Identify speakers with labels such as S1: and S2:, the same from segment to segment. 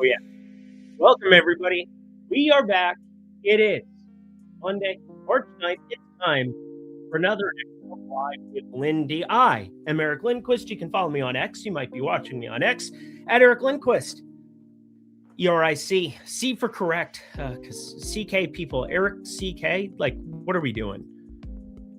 S1: yeah. Welcome, everybody. We are back. It is Monday, March 9th. It's time for another episode live with Lindy. I am Eric Lindquist. You can follow me on X. You might be watching me on X at Eric Lindquist. ERIC. C for correct. Because CK people, Eric CK, like, what are we doing?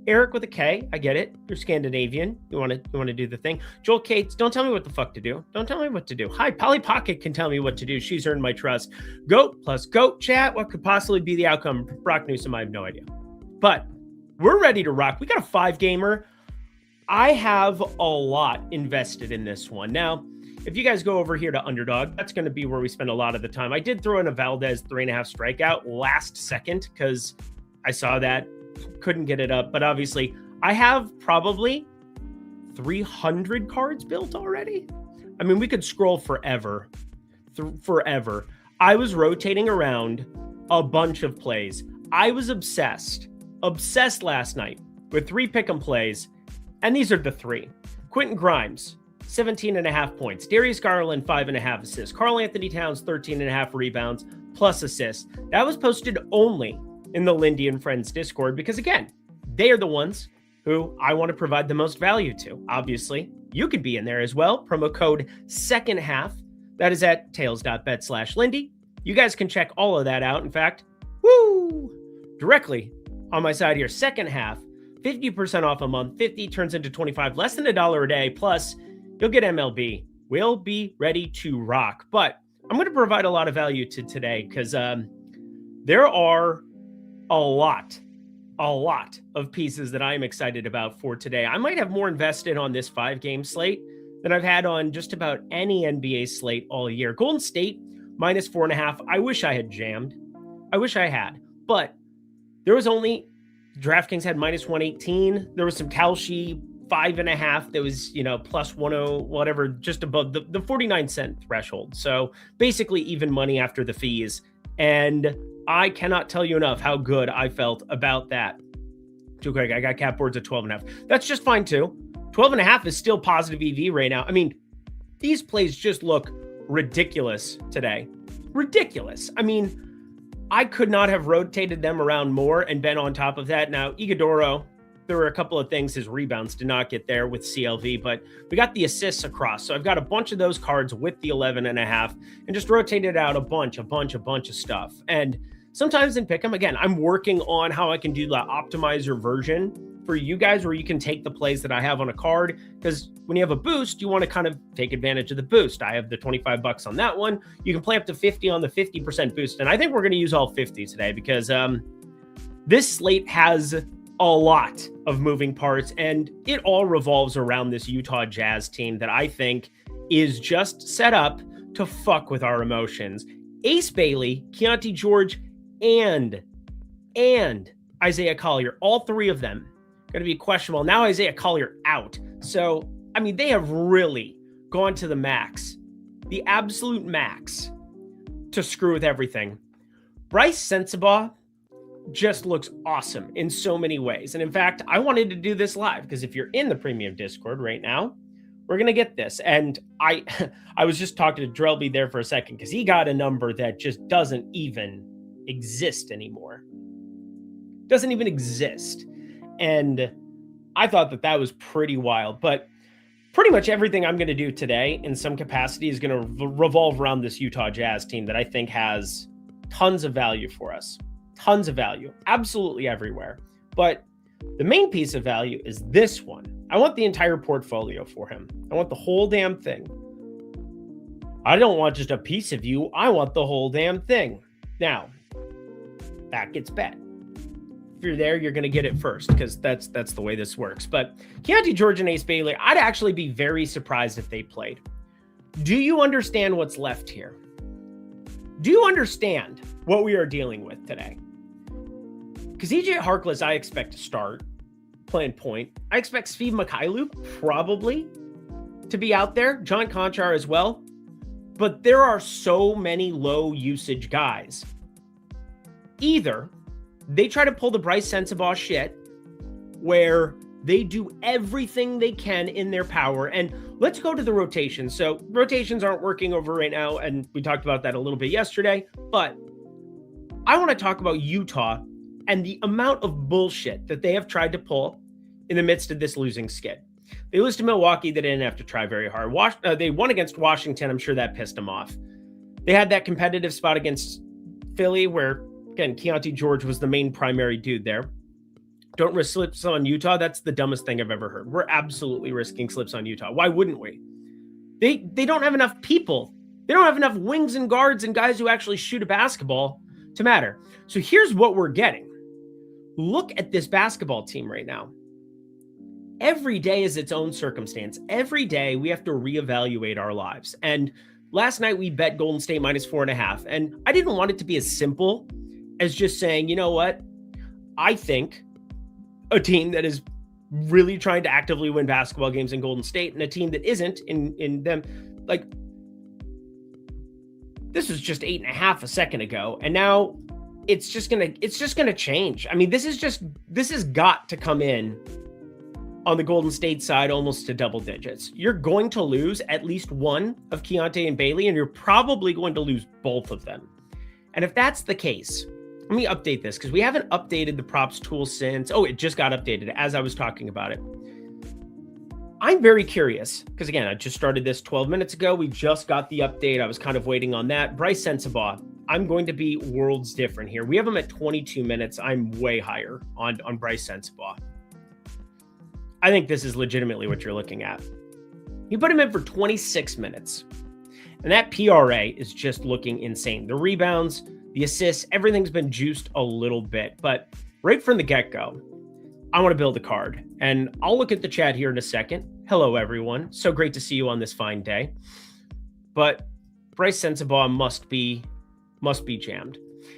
S1: Eric with a K, I get it. You're Scandinavian. You want to do the thing. Joel Cates, don't tell me what the fuck to do. Don't tell me what to do. Hi, Polly Pocket can tell me what to do. She's earned my trust. Goat plus goat chat. What could possibly be the outcome? Brock Newsom, I have no idea. But we're ready to rock. We got a 5-gamer. I have a lot invested in this one. Now, if you guys go over here to Underdog, that's going to be where we spend a lot of the time. I did throw in a Valdez 3.5 strikeout last second because I saw that. Couldn't get it up, but obviously I have probably 300 cards built already. I mean, we could scroll forever. I was rotating around a bunch of plays. I was obsessed last night with 3 pick'em plays, and these are the 3. Quentin Grimes, 17.5 points. Darius Garland, 5.5 assists. Karl Anthony Towns, 13.5 rebounds plus assists. That was posted only in the Lindy and Friends Discord because, again, they are the ones who I want to provide the most value to. Obviously, you could be in there as well. Promo code second half. That is at tails.bet/Lindy. You guys can check all of that out. In fact, directly on my side here, second half, 50% off a month. 50 turns into 25, less than $1 a day. Plus, you'll get MLB. We'll be ready to rock. But I'm going to provide a lot of value to today because there are a lot of pieces that I'm excited about for today. I might have more invested on this 5-game slate than I've had on just about any NBA slate all year. Golden State, minus 4.5. I wish I had jammed. I wish I had. But there was only, DraftKings had minus 118. There was some Kalshi 5.5 that was, plus 10, whatever, just above the 49 cent threshold. So basically even money after the fees. And I cannot tell you enough how good I felt about that. Too quick, I got cap boards at 12.5. That's just fine too. 12.5 is still positive EV right now. I mean, these plays just look ridiculous today. Ridiculous. I mean, I could not have rotated them around more and been on top of that. Now, Iguodaro, there were a couple of things. His rebounds did not get there with CLV, but we got the assists across. So I've got a bunch of those cards with the 11.5 and just rotated out a bunch of stuff. And sometimes in Pick'em, again, I'm working on how I can do the optimizer version for you guys where you can take the plays that I have on a card. Because when you have a boost, you want to kind of take advantage of the boost. I have the $25 on that one. You can play up to 50 on the 50% boost. And I think we're going to use all 50 today because this slate has a lot of moving parts, and it all revolves around this Utah Jazz team that I think is just set up to fuck with our emotions. Ace Bailey, Keontae George, and Isaiah Collier, all 3 of them going to be questionable. Now Isaiah Collier out. So, I mean, they have really gone to the max, the absolute max, to screw with everything. Bryce Sensabaugh just looks awesome in so many ways. And in fact, I wanted to do this live because if you're in the premium Discord right now, we're going to get this. And I was just talking to Drelby there for a second because he got a number that just doesn't even exist anymore. Doesn't even exist. And I thought that was pretty wild. But pretty much everything I'm going to do today in some capacity is going to revolve around this Utah Jazz team that I think has tons of value for us. Tons of value, absolutely everywhere. But the main piece of value is this one. I want the entire portfolio for him. I want the whole damn thing. I don't want just a piece of you. I want the whole damn thing. Now, that gets bet. If you're there, you're going to get it first because that's the way this works. But Keontae George and Ace Bailey, I'd actually be very surprised if they played. Do you understand what's left here? Do you understand what we are dealing with today? Because EJ Harkless, I expect to start playing point. I expect Steve Mikhailuk probably to be out there. John Conchar as well. But there are so many low usage guys. Either they try to pull the Bryce Sensabaugh shit where They do everything they can in their power. And let's go to the rotations. So rotations aren't working over right now, and we talked about that a little bit yesterday, but I want to talk about Utah and the amount of bullshit that they have tried to pull in the midst of this losing skid. They lose to Milwaukee. They didn't have to try very hard. They won against Washington. I'm sure that pissed them off. They had that competitive spot against Philly where, again, Keontae George was the main primary dude there. Don't risk slips on Utah. That's the dumbest thing I've ever heard. We're absolutely risking slips on Utah. Why wouldn't we? They don't have enough people. They don't have enough wings and guards and guys who actually shoot a basketball to matter. So here's what we're getting. Look at this basketball team right now. Every day is its own circumstance. Every day we have to reevaluate our lives. And last night we bet Golden State -4.5. And I didn't want it to be as simple as just saying, you know what? I think a team that is really trying to actively win basketball games in Golden State and a team that isn't in them, like, this was just 8.5 a second ago. And now it's just gonna change. I mean, this has got to come in on the Golden State side almost to double digits. You're going to lose at least one of Keontae and Bailey, and you're probably going to lose both of them. And if that's the case, let me update this because we haven't updated the props tool since, it just got updated as I was talking about it. I'm very curious because, again, I just started this 12 minutes ago. We just got the update. I was kind of waiting on that. Bryce Sensabaugh, I'm going to be worlds different here. We have him at 22 minutes. I'm way higher on Bryce Sensabaugh. I think this is legitimately what you're looking at. You put him in for 26 minutes, and that PRA is just looking insane. The rebounds, the assists, everything's been juiced a little bit, but right from the get-go, I want to build a card, and I'll look at the chat here in a second. Hello, everyone. So great to see you on this fine day. But Bryce Sensabaugh must be jammed.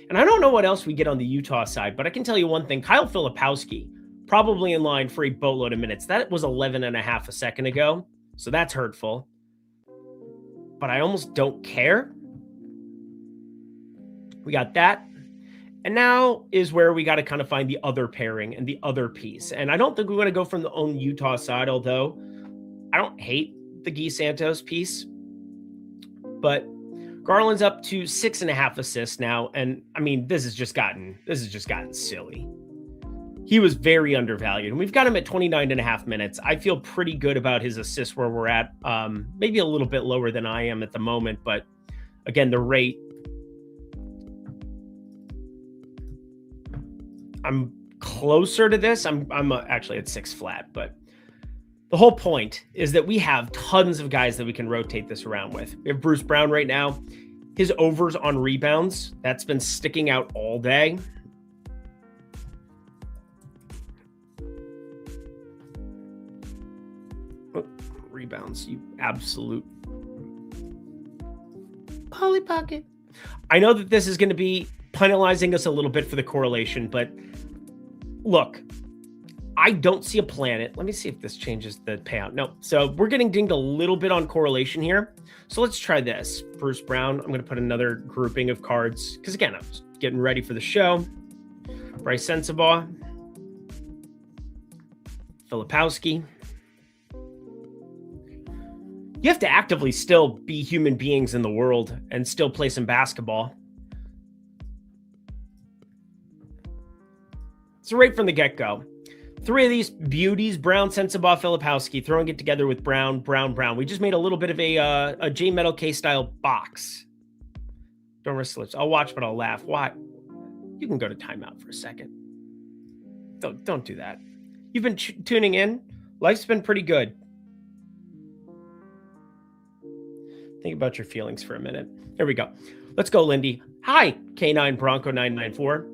S1: And I don't know what else we get on the Utah side, but I can tell you one thing. Kyle Filipowski, probably in line for a boatload of minutes. That was 11.5 a second ago, so that's hurtful. But I almost don't care. We got that. And now is where we got to kind of find the other pairing and the other piece. And I don't think we want to go from the own Utah side, although I don't hate the Guy Santos piece. But Garland's up to 6.5 assists now. And I mean, this has just gotten silly. He was very undervalued, and we've got him at 29.5 minutes. I feel pretty good about his assists where we're at. Maybe a little bit lower than I am at the moment, but again, the rate, I'm closer to this. I'm actually at 6 flat, but the whole point is that we have tons of guys that we can rotate this around with. We have Bruce Brown right now. His overs on rebounds, that's been sticking out all day. Rebounds, you absolute Polly Pocket. I know that this is going to be penalizing us a little bit for the correlation, but look, I don't see a planet. Let me see if this changes the payout. No, so we're getting dinged a little bit on correlation here. So let's try this. Bruce Brown, I'm going to put another grouping of cards because, again, I'm just getting ready for the show. Bryce Sensabaugh, Filipowski. You have to actively still be human beings in the world and still play some basketball. So right from the get-go, 3 of these beauties, Brown, Sensabaugh, Filipowski, throwing it together with Brown. We just made a little bit of a J Metal K style box. Don't risk slips. I'll watch, but I'll laugh. Why? You can go to timeout for a second. Don't do that. You've been tuning in. Life's been pretty good. Think about your feelings for a minute. Here we go. Let's go, Lindy. Hi, K9 Bronco 994.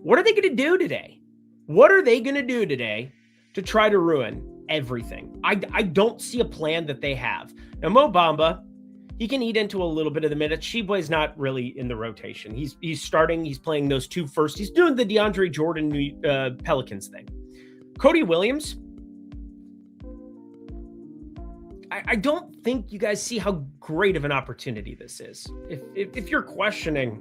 S1: What are they going to do today? What are they going to do today to try to ruin everything? I don't see a plan that they have. Now, Mo Bamba, he can eat into a little bit of the minutes. Sheboy's not really in the rotation. He's starting. He's playing those 2 first. He's doing the DeAndre Jordan Pelicans thing. Cody Williams, I don't think you guys see how great of an opportunity this is. If you're questioning,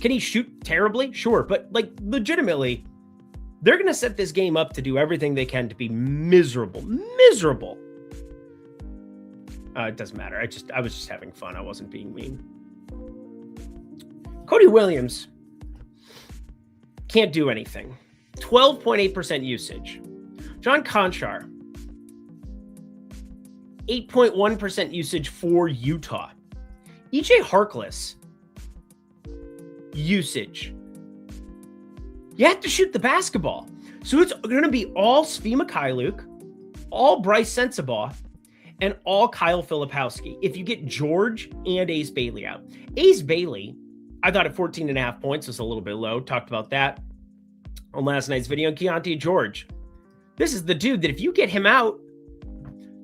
S1: can he shoot terribly? Sure, but like legitimately, They're going to set this game up to do everything they can to be miserable. Miserable. It doesn't matter. I was just having fun. I wasn't being mean. Cody Williams can't do anything. 12.8% usage. John Conchar, 8.1% usage for Utah. EJ Harkless, usage. You have to shoot the basketball. So it's going to be all Svi Mikhailiuk, all Bryce Sensabaugh, and all Kyle Filipowski if you get George and Ace Bailey out. Ace Bailey, I thought at 14.5 points was a little bit low. Talked about that on last night's video. And Keontae George, this is the dude that if you get him out,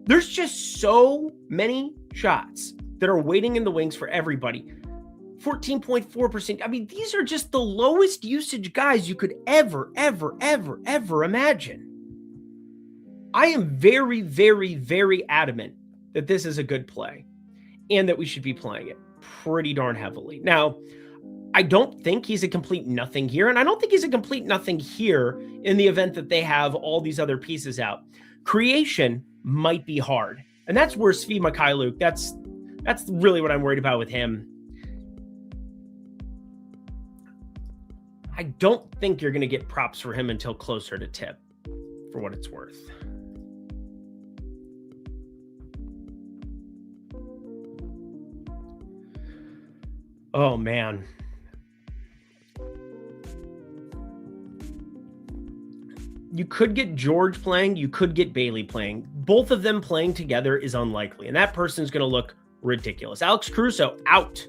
S1: there's just so many shots that are waiting in the wings for everybody. 14.4%. I mean, these are just the lowest usage guys you could ever imagine. I am very, very, very adamant that this is a good play and that we should be playing it pretty darn heavily. Now, I don't think he's a complete nothing here, and I don't think he's a complete nothing here in the event that they have all these other pieces out. Creation might be hard, and that's where Svi Mikhailiuk, that's really what I'm worried about with him. I don't think you're going to get props for him until closer to tip, for what it's worth. Oh, man. You could get George playing. You could get Bailey playing. Both of them playing together is unlikely, and that person's going to look ridiculous. Alex Caruso, out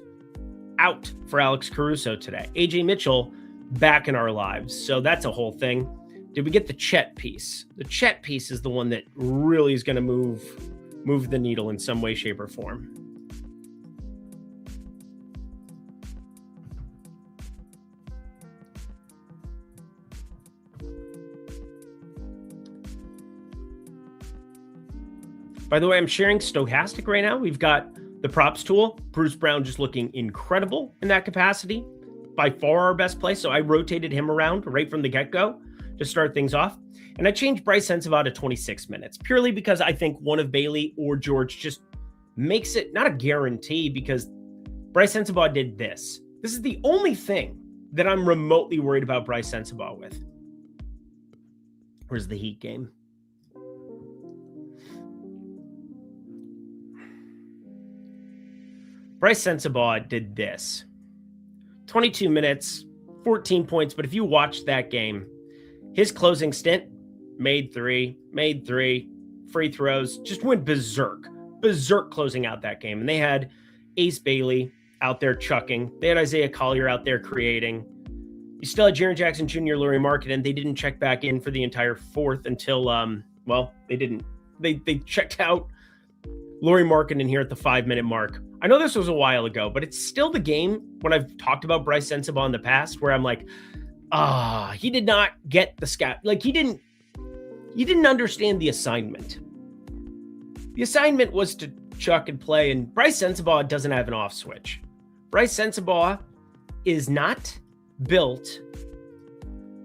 S1: for Alex Caruso today. AJ Mitchell, back in our lives. So that's a whole thing. Did we get the Chet piece? The Chet piece is the one that really is going to move the needle in some way, shape, or form. By the way, I'm sharing Stochastic right now. We've got the props tool. Bruce Brown just looking incredible in that capacity. By far our best play. So I rotated him around right from the get-go to start things off. And I changed Bryce Sensabaugh to 26 minutes purely because I think one of Bailey or George just makes it not a guarantee because Bryce Sensabaugh did this. This is the only thing that I'm remotely worried about Bryce Sensabaugh with. Where's the Heat game? Bryce Sensabaugh did this. 22 minutes, 14 points. But if you watched that game, his closing stint, made three, free throws, just went berserk closing out that game. And they had Ace Bailey out there chucking. They had Isaiah Collier out there creating. You still had Jaren Jackson Jr., Lauri Markkanen. They didn't check back in for the entire fourth until, they didn't. They checked out Lauri Markkanen here at the 5-minute mark. I know this was a while ago, but it's still the game when I've talked about Bryce Sensabaugh in the past where I'm like, he did not get the scout. Like he didn't understand the assignment. The assignment was to chuck and play, and Bryce Sensabaugh doesn't have an off switch. Bryce Sensabaugh is not built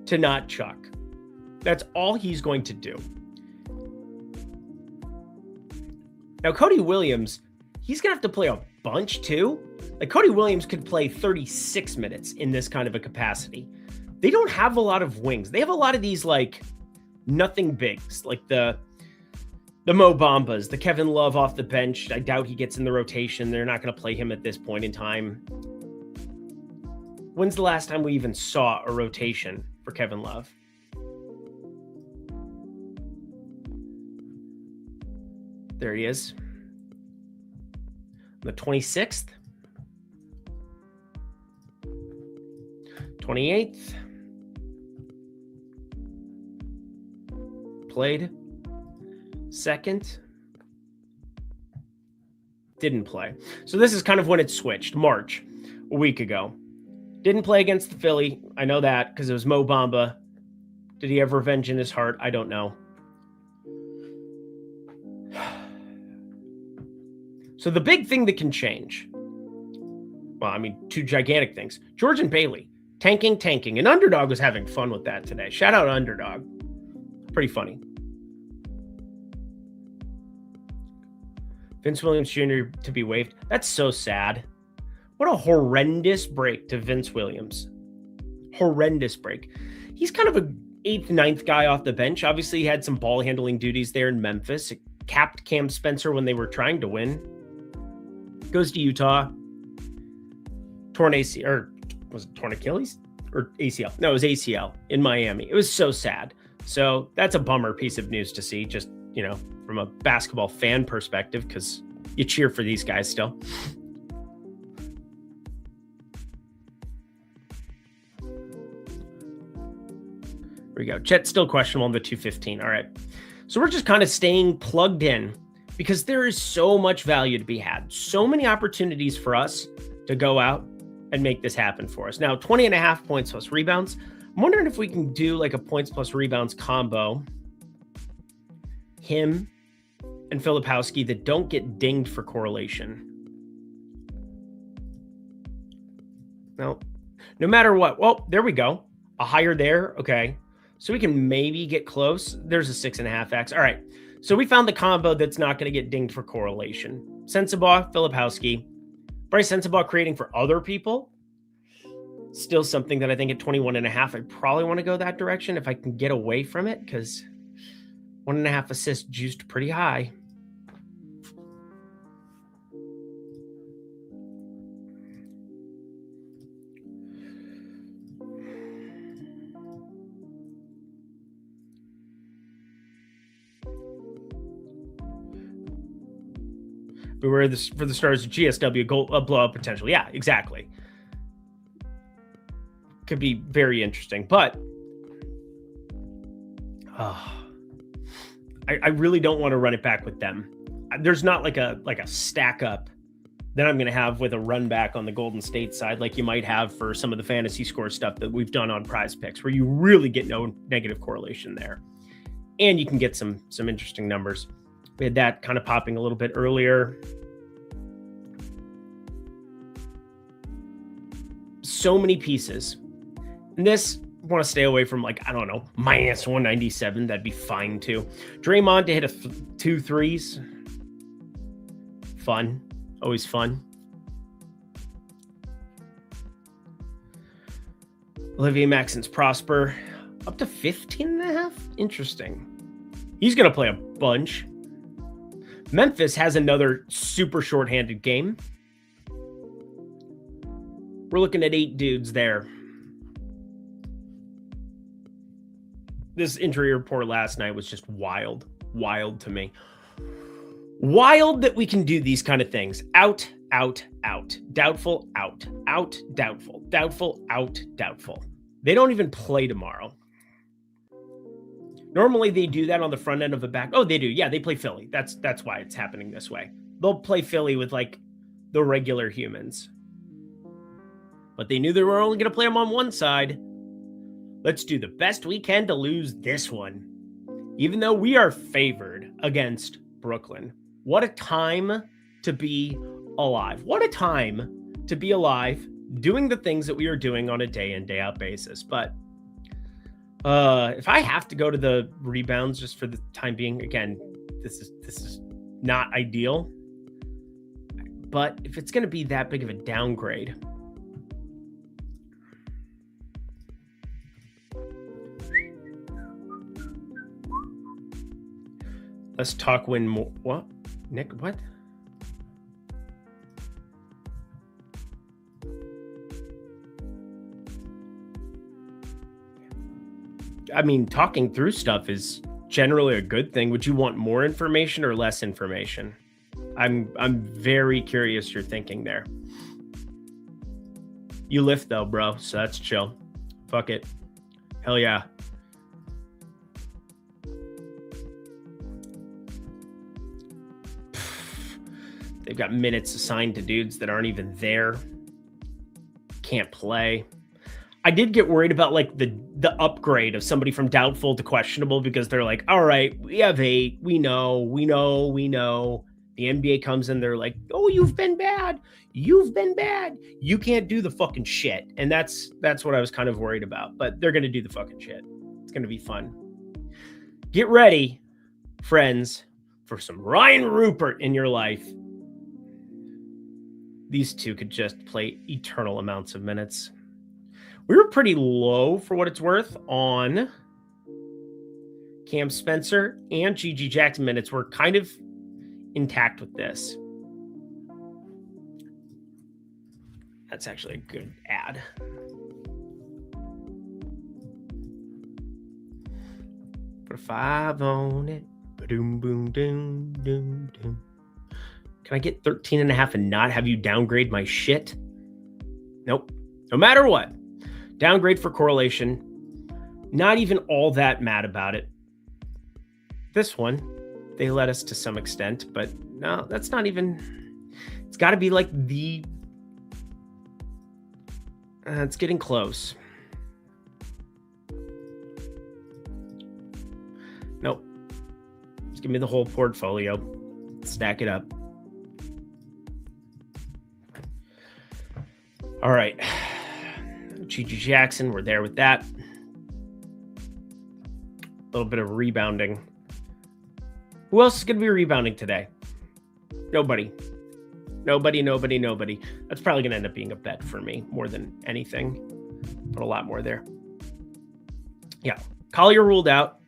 S1: to not chuck. That's all he's going to do. Now, Cody Williams, he's going to have to play a bunch too. Like Cody Williams could play 36 minutes in this kind of a capacity. They don't have a lot of wings. They have a lot of these like nothing bigs, like the Mo Bambas, the Kevin Love off the bench. I doubt he gets in the rotation. They're not going to play him at this point in time. When's the last time we even saw a rotation for Kevin Love? There he is. The 26th. 28th. Played. Second. Didn't play. So this is kind of when it switched. March, a week ago. Didn't play against the Philly. I know that because it was Mo Bamba. Did he have revenge in his heart? I don't know. So the big thing that can change, well, I mean, two gigantic things. George and Bailey, Tanking. And Underdog was having fun with that today. Shout out Underdog. Pretty funny. Vince Williams Jr. to be waived. That's so sad. What a horrendous break to Vince Williams. Horrendous break. He's kind of a 8th, 9th guy off the bench. Obviously, he had some ball handling duties there in Memphis. It capped Cam Spencer when they were trying to win. Goes to Utah. Torn ACL, or was it torn Achilles? Or ACL? No, it was ACL in Miami. It was so sad. So that's a bummer piece of news to see, just, you know, from a basketball fan perspective, because you cheer for these guys still. There we go. Chet's still questionable on the 215. All right. So we're just kind of staying plugged in because there is so much value to be had. So many opportunities for us to go out and make this happen for us. Now, 20.5 points plus rebounds. I'm wondering if we can do like a points plus rebounds combo. Him and Filipowski that don't get dinged for correlation. No matter what. Well, there we go. A higher there. Okay. So we can maybe get close. There's a 6.5x. All right. So we found the combo that's not going to get dinged for correlation. Sensabaugh, Filipowski. Bryce Sensabaugh creating for other people. Still something that I think at 21.5, I probably want to go that direction if I can get away from it, because 1.5 assists juiced pretty high. Beware for the Stars, GSW goal blowout potential. Yeah, exactly. Could be very interesting, but I really don't want to run it back with them. There's not like a stack up that I'm going to have with a run back on the Golden State side, like you might have for some of the fantasy score stuff that we've done on PrizePicks, where you really get no negative correlation there, and you can get some interesting numbers. We had that kind of popping a little bit earlier. So many pieces. And this, I want to stay away from, like, I don't know, minus 197. That'd be fine too. Draymond to hit 2 threes. Fun. Always fun. Olivier Maxence Prosper. Up to 15.5? Interesting. He's going to play a bunch. Memphis has another super shorthanded game. We're looking at 8 dudes there. This injury report last night was just wild. Wild to me. Wild that we can do these kind of things. Out. Doubtful, out. Out, doubtful. Doubtful, out, doubtful. They don't even play tomorrow. Normally they do that on the front end of the back. Oh, they do. Yeah, they play Philly. That's why it's happening this way. They'll play Philly with like the regular humans. But they knew they were only going to play them on one side. Let's do the best we can to lose this one. Even though we are favored against Brooklyn. What a time to be alive. What a time to be alive doing the things that we are doing on a day in, day out basis. But if I have to go to the rebounds just for the time being, again, this is not ideal. But if it's going to be that big of a downgrade, let's talk win more. What? Nick, what? I mean, talking through stuff is generally a good thing. Would you want more information or less information? I'm very curious your thinking there. You lift though, bro, so that's chill. Fuck it. Hell yeah. They've got minutes assigned to dudes that aren't even there. Can't play. I did get worried about like the upgrade of somebody from doubtful to questionable, because they're like, all right, we have 8. We know. The NBA comes in, they're like, oh, you've been bad. You've been bad. You can't do the fucking shit. And that's what I was kind of worried about. But they're going to do the fucking shit. It's going to be fun. Get ready, friends, for some Ryan Rupert in your life. These two could just play eternal amounts of minutes. We were pretty low, for what it's worth, on Cam Spencer and Gigi Jackson minutes. We're kind of intact with this. That's actually a good ad. Put a 5 on it. Boom, boom, doom, doom, doom. Can I get 13.5 and not have you downgrade my shit? Nope. No matter what. Downgrade for correlation. Not even all that mad about it. This one, they led us to some extent, but no, that's not even, it's got to be like the, it's getting close. Nope. Just give me the whole portfolio. Stack it up. All right. Gigi Jackson, we're there with that. A little bit of rebounding. Who else is going to be rebounding today? Nobody. That's probably going to end up being a bet for me more than anything. But a lot more there. Yeah. Collier ruled out.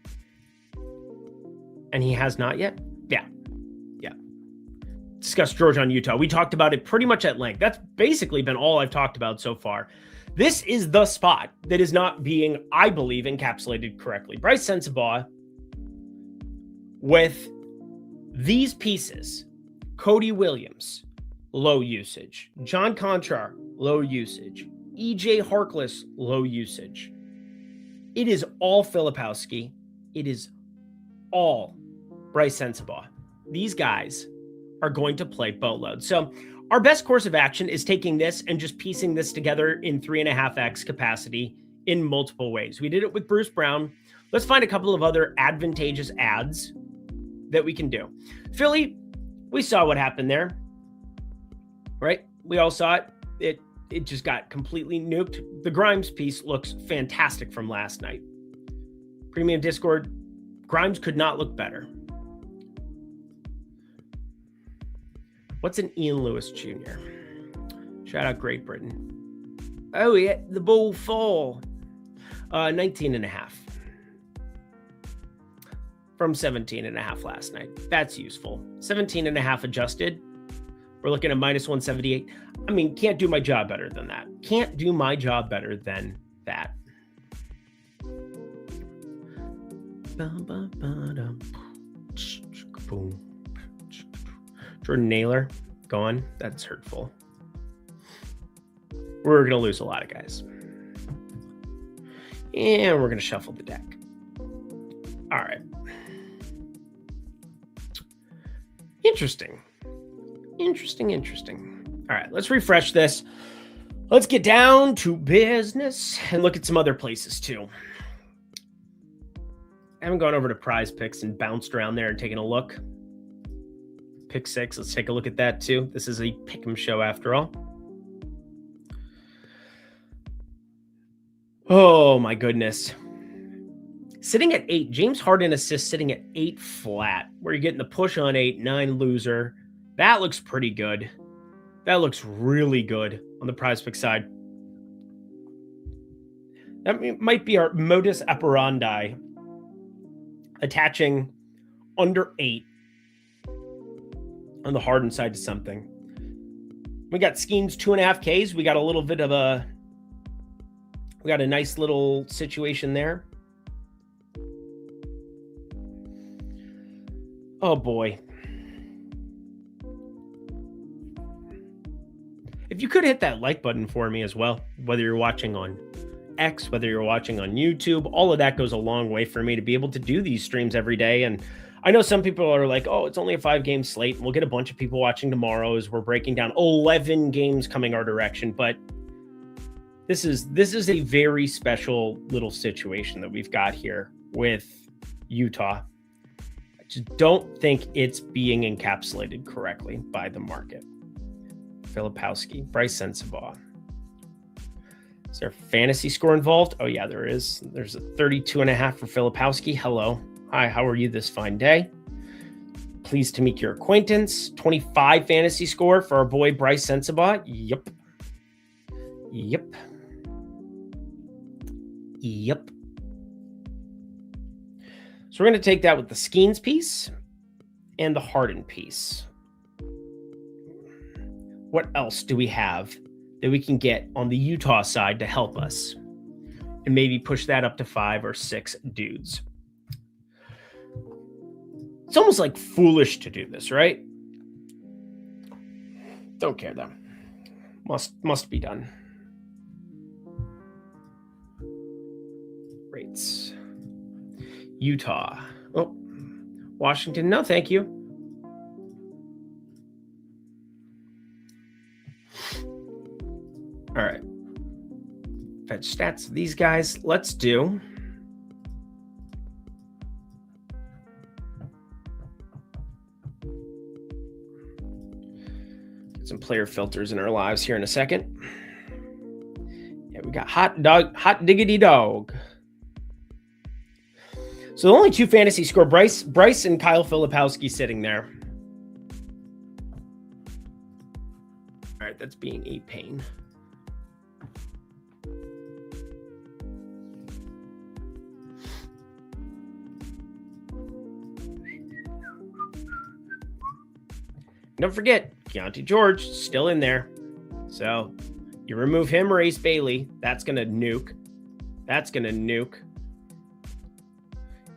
S1: And he has not yet? Yeah. Discuss Georgia, Utah. We talked about it pretty much at length. That's basically been all I've talked about so far. This is the spot that is not being, I believe, encapsulated correctly. Bryce Sensabaugh with these pieces: Cody Williams, low usage; John Conchar, low usage; EJ Harkless, low usage. It is all Filipowski. It is all Bryce Sensabaugh. These guys are going to play boatload. So our best course of action is taking this and just piecing this together in 3.5x capacity in multiple ways. We did it with Bruce Brown. Let's find a couple of other advantageous ads that we can do. Philly, we saw what happened there, right? We all saw it. It just got completely nuked. The Grimes piece looks fantastic from last night. Premium Discord, Grimes could not look better. What's an Ian Lewis Jr.? Shout out Great Britain. Oh, yeah, the ball fall. 19.5. From 17.5 last night. That's useful. 17.5 adjusted. We're looking at minus 178. I mean, can't do my job better than that. Can't do my job better than that. Jordan Naylor, gone. That's hurtful. We're going to lose a lot of guys. And we're going to shuffle the deck. All right. Interesting. All right, let's refresh this. Let's get down to business and look at some other places too. I haven't gone over to PrizePicks and bounced around there and taken a look. Pick 6, let's take a look at that too. This is a pick'em show after all. Oh my goodness. Sitting at 8, James Harden assists sitting at 8 flat, where you're getting the push on 8, 9 loser. That looks pretty good. That looks really good on the PrizePicks side. That might be our modus operandi, attaching under 8 on the Harden side to something. We got schemes 2.5Ks. We got a little bit of a, we got a nice little situation there. Oh boy. If you could hit that like button for me as well, whether you're watching on X, whether you're watching on YouTube, all of that goes a long way for me to be able to do these streams every day. And I know some people are like, oh, it's only a 5-game slate. We'll get a bunch of people watching tomorrow as we're breaking down 11 games coming our direction. But this is a very special little situation that we've got here with Utah. just don't think it's being encapsulated correctly by the market. Filipowski, Bryce Sensabaugh. Is there a fantasy score involved? Oh, yeah, there is. There's a 32.5 for Filipowski. Hello. Hi, how are you this fine day? Pleased to make your acquaintance. 25 fantasy score for our boy Bryce Sensabaugh. Yep. So we're going to take that with the Skeens piece and the Harden piece. What else do we have that we can get on the Utah side to help us? And maybe push that up to 5 or 6 dudes. It's almost like foolish to do this, right? Don't care though. Must be done. Rates. Utah. Oh, Washington. No, thank you. All right. Fetch stats of these guys. Let's do. Get some player filters in our lives here in a second. Yeah, we got hot diggity dog. So the only 2 fantasy score, Bryce and Kyle Filipowski sitting there. All right, that's being a pain. Don't forget, Keontae George still in there. So you remove him or Ace Bailey, that's going to nuke.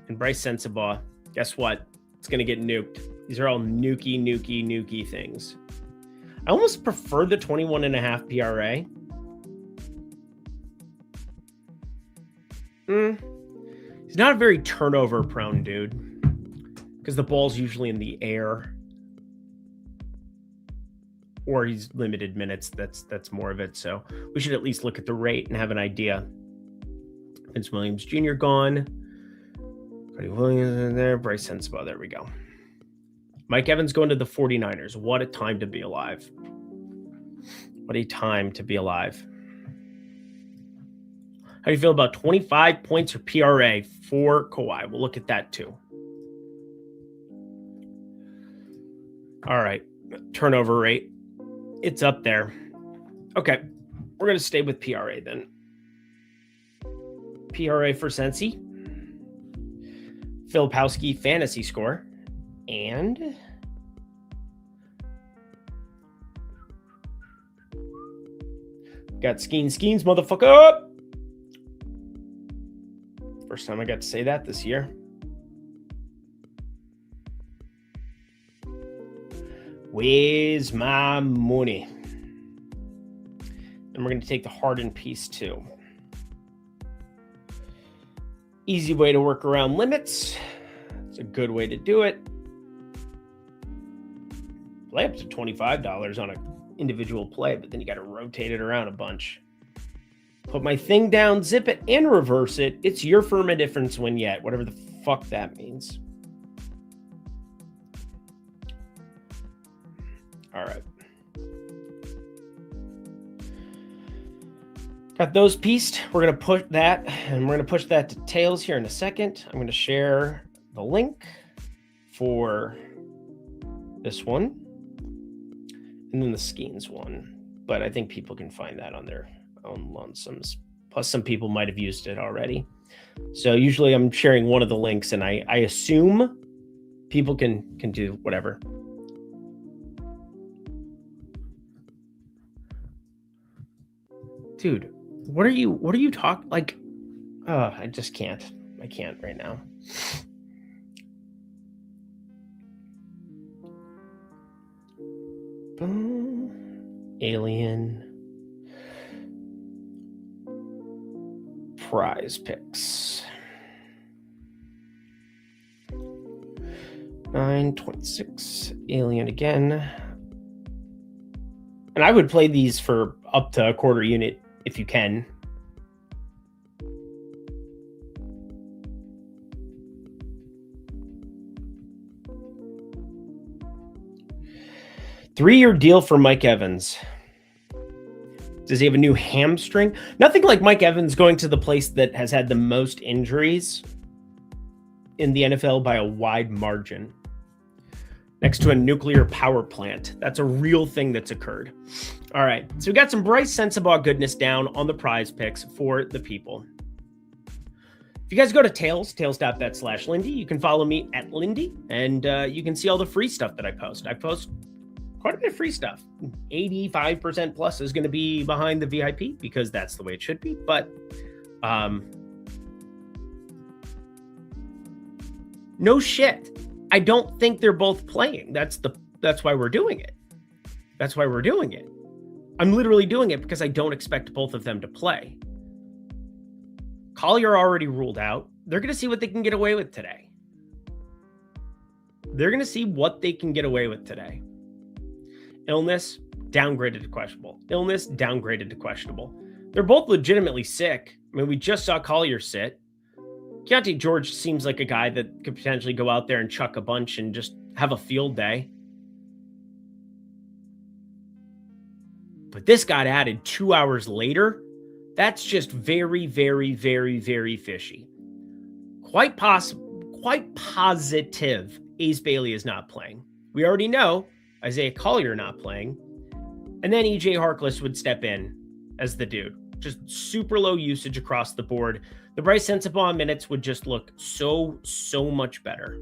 S1: And Bryce Sensabaugh, guess what? It's going to get nuked. These are all nukey things. I almost prefer the 21.5 PRA. He's not a very turnover prone dude because the ball's usually in the air. Or he's limited minutes. That's more of it. So we should at least look at the rate and have an idea. Vince Williams Jr. gone. Freddie Williams in there. Bryce Sensabaugh. There we go. Mike Evans going to the 49ers. What a time to be alive. What a time to be alive. How do you feel about 25 points or PRA for Kawhi? We'll look at that too. All right. Turnover rate. It's up there. Okay. We're going to stay with PRA then. PRA for Sensi. Filipowski fantasy score. And got Skeens, motherfucker. First time I got to say that this year. Where's my money? And we're going to take the Harden piece too. Easy way to work around limits. It's a good way to do it. Play up to $25 on an individual play, but then you got to rotate it around a bunch. Put my thing down, zip it, and reverse it. It's your firm a difference win yet, whatever the fuck that means. All right. Got those pieced. We're going to put that, and we're going to push that to Tails here in a second. I'm going to share the link for this one and then the Skeens one. But I think people can find that on their own lonesomes. Plus, some people might have used it already. So usually I'm sharing one of the links, and I assume people can do whatever. Dude, what are you talking like? I just can't. I can't right now. Alien PrizePicks 926 Alien again. And I would play these for up to a quarter unit if you can. 3-year deal for Mike Evans. Does he have a new hamstring? Nothing like Mike Evans going to the place that has had the most injuries in the NFL by a wide margin. Next to a nuclear power plant. That's a real thing that's occurred. All right, so we got some Bryce Sensabaugh goodness down on the prize picks for the people. If you guys go to tails.bet/Lindy, you can follow me at Lindy, and you can see all the free stuff that I post. I post quite a bit of free stuff. 85% plus is going to be behind the VIP because that's the way it should be. But no shit. I don't think they're both playing. That's why we're doing it. That's why we're doing it. I'm literally doing it because I don't expect both of them to play. Collier already ruled out. They're going to see what they can get away with today. They're going to see what they can get away with today. Illness, downgraded to questionable. Illness, downgraded to questionable. They're both legitimately sick. I mean, we just saw Collier sit. Keontae George seems like a guy that could potentially go out there and chuck a bunch and just have a field day. But this got added 2 hours later. That's just very, very, very, very fishy. Quite positive Ace Bailey is not playing. We already know Isaiah Collier not playing. And then EJ Harkless would step in as the dude. Just super low usage across the board. The Bryce Sensabaugh minutes would just look so much better.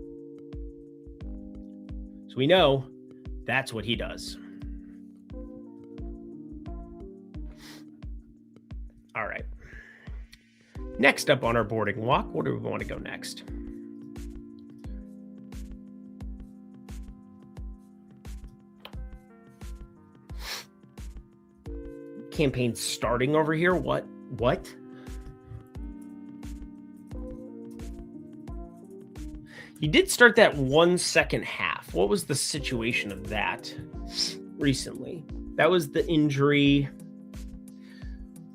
S1: So we know that's what he does. All right. Next up on our boarding walk, where do we want to go next? Campaign starting over here. What? He did start that 1 second half. What was the situation of that recently? That was the injury.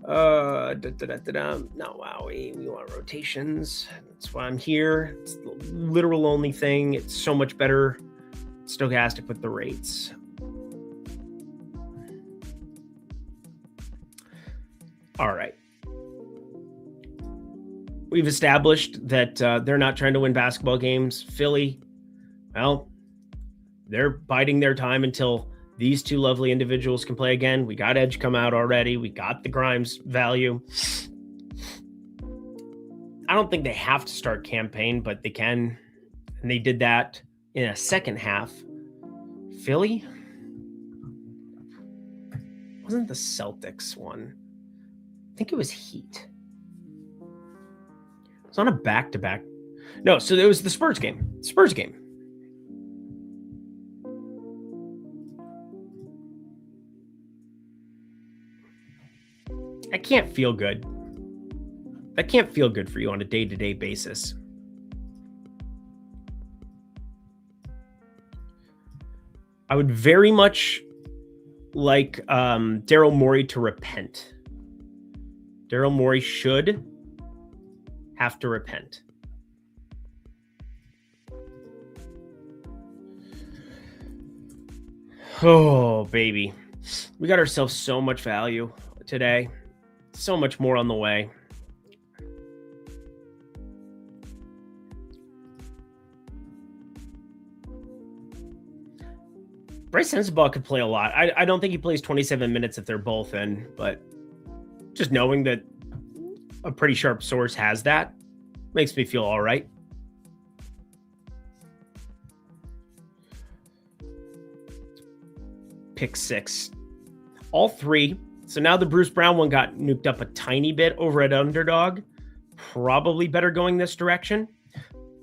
S1: No, wow. We want rotations. That's why I'm here. It's the literal only thing. It's so much better stochastic with the rates. All right. We've established that they're not trying to win basketball games. Philly, well, they're biding their time until these two lovely individuals can play again. We got Edge come out already. We got the Grimes value. I don't think they have to start campaign, but they can. And they did that in a second half. Philly? Wasn't the Celtics one? I think it was Heat. It was on a back-to-back. No, so it was the Spurs game. Spurs game. That can't feel good. That can't feel good for you on a day-to-day basis. I would very much like Daryl Morey to repent. Daryl Morey should have to repent. Oh, baby. We got ourselves so much value today. So much more on the way. Bryce Sensabaugh could play a lot. I don't think he plays 27 minutes if they're both in, but just knowing that a pretty sharp source has that makes me feel all right. Pick 6. All 3. So now the Bruce Brown one got nuked up a tiny bit over at Underdog. Probably better going this direction.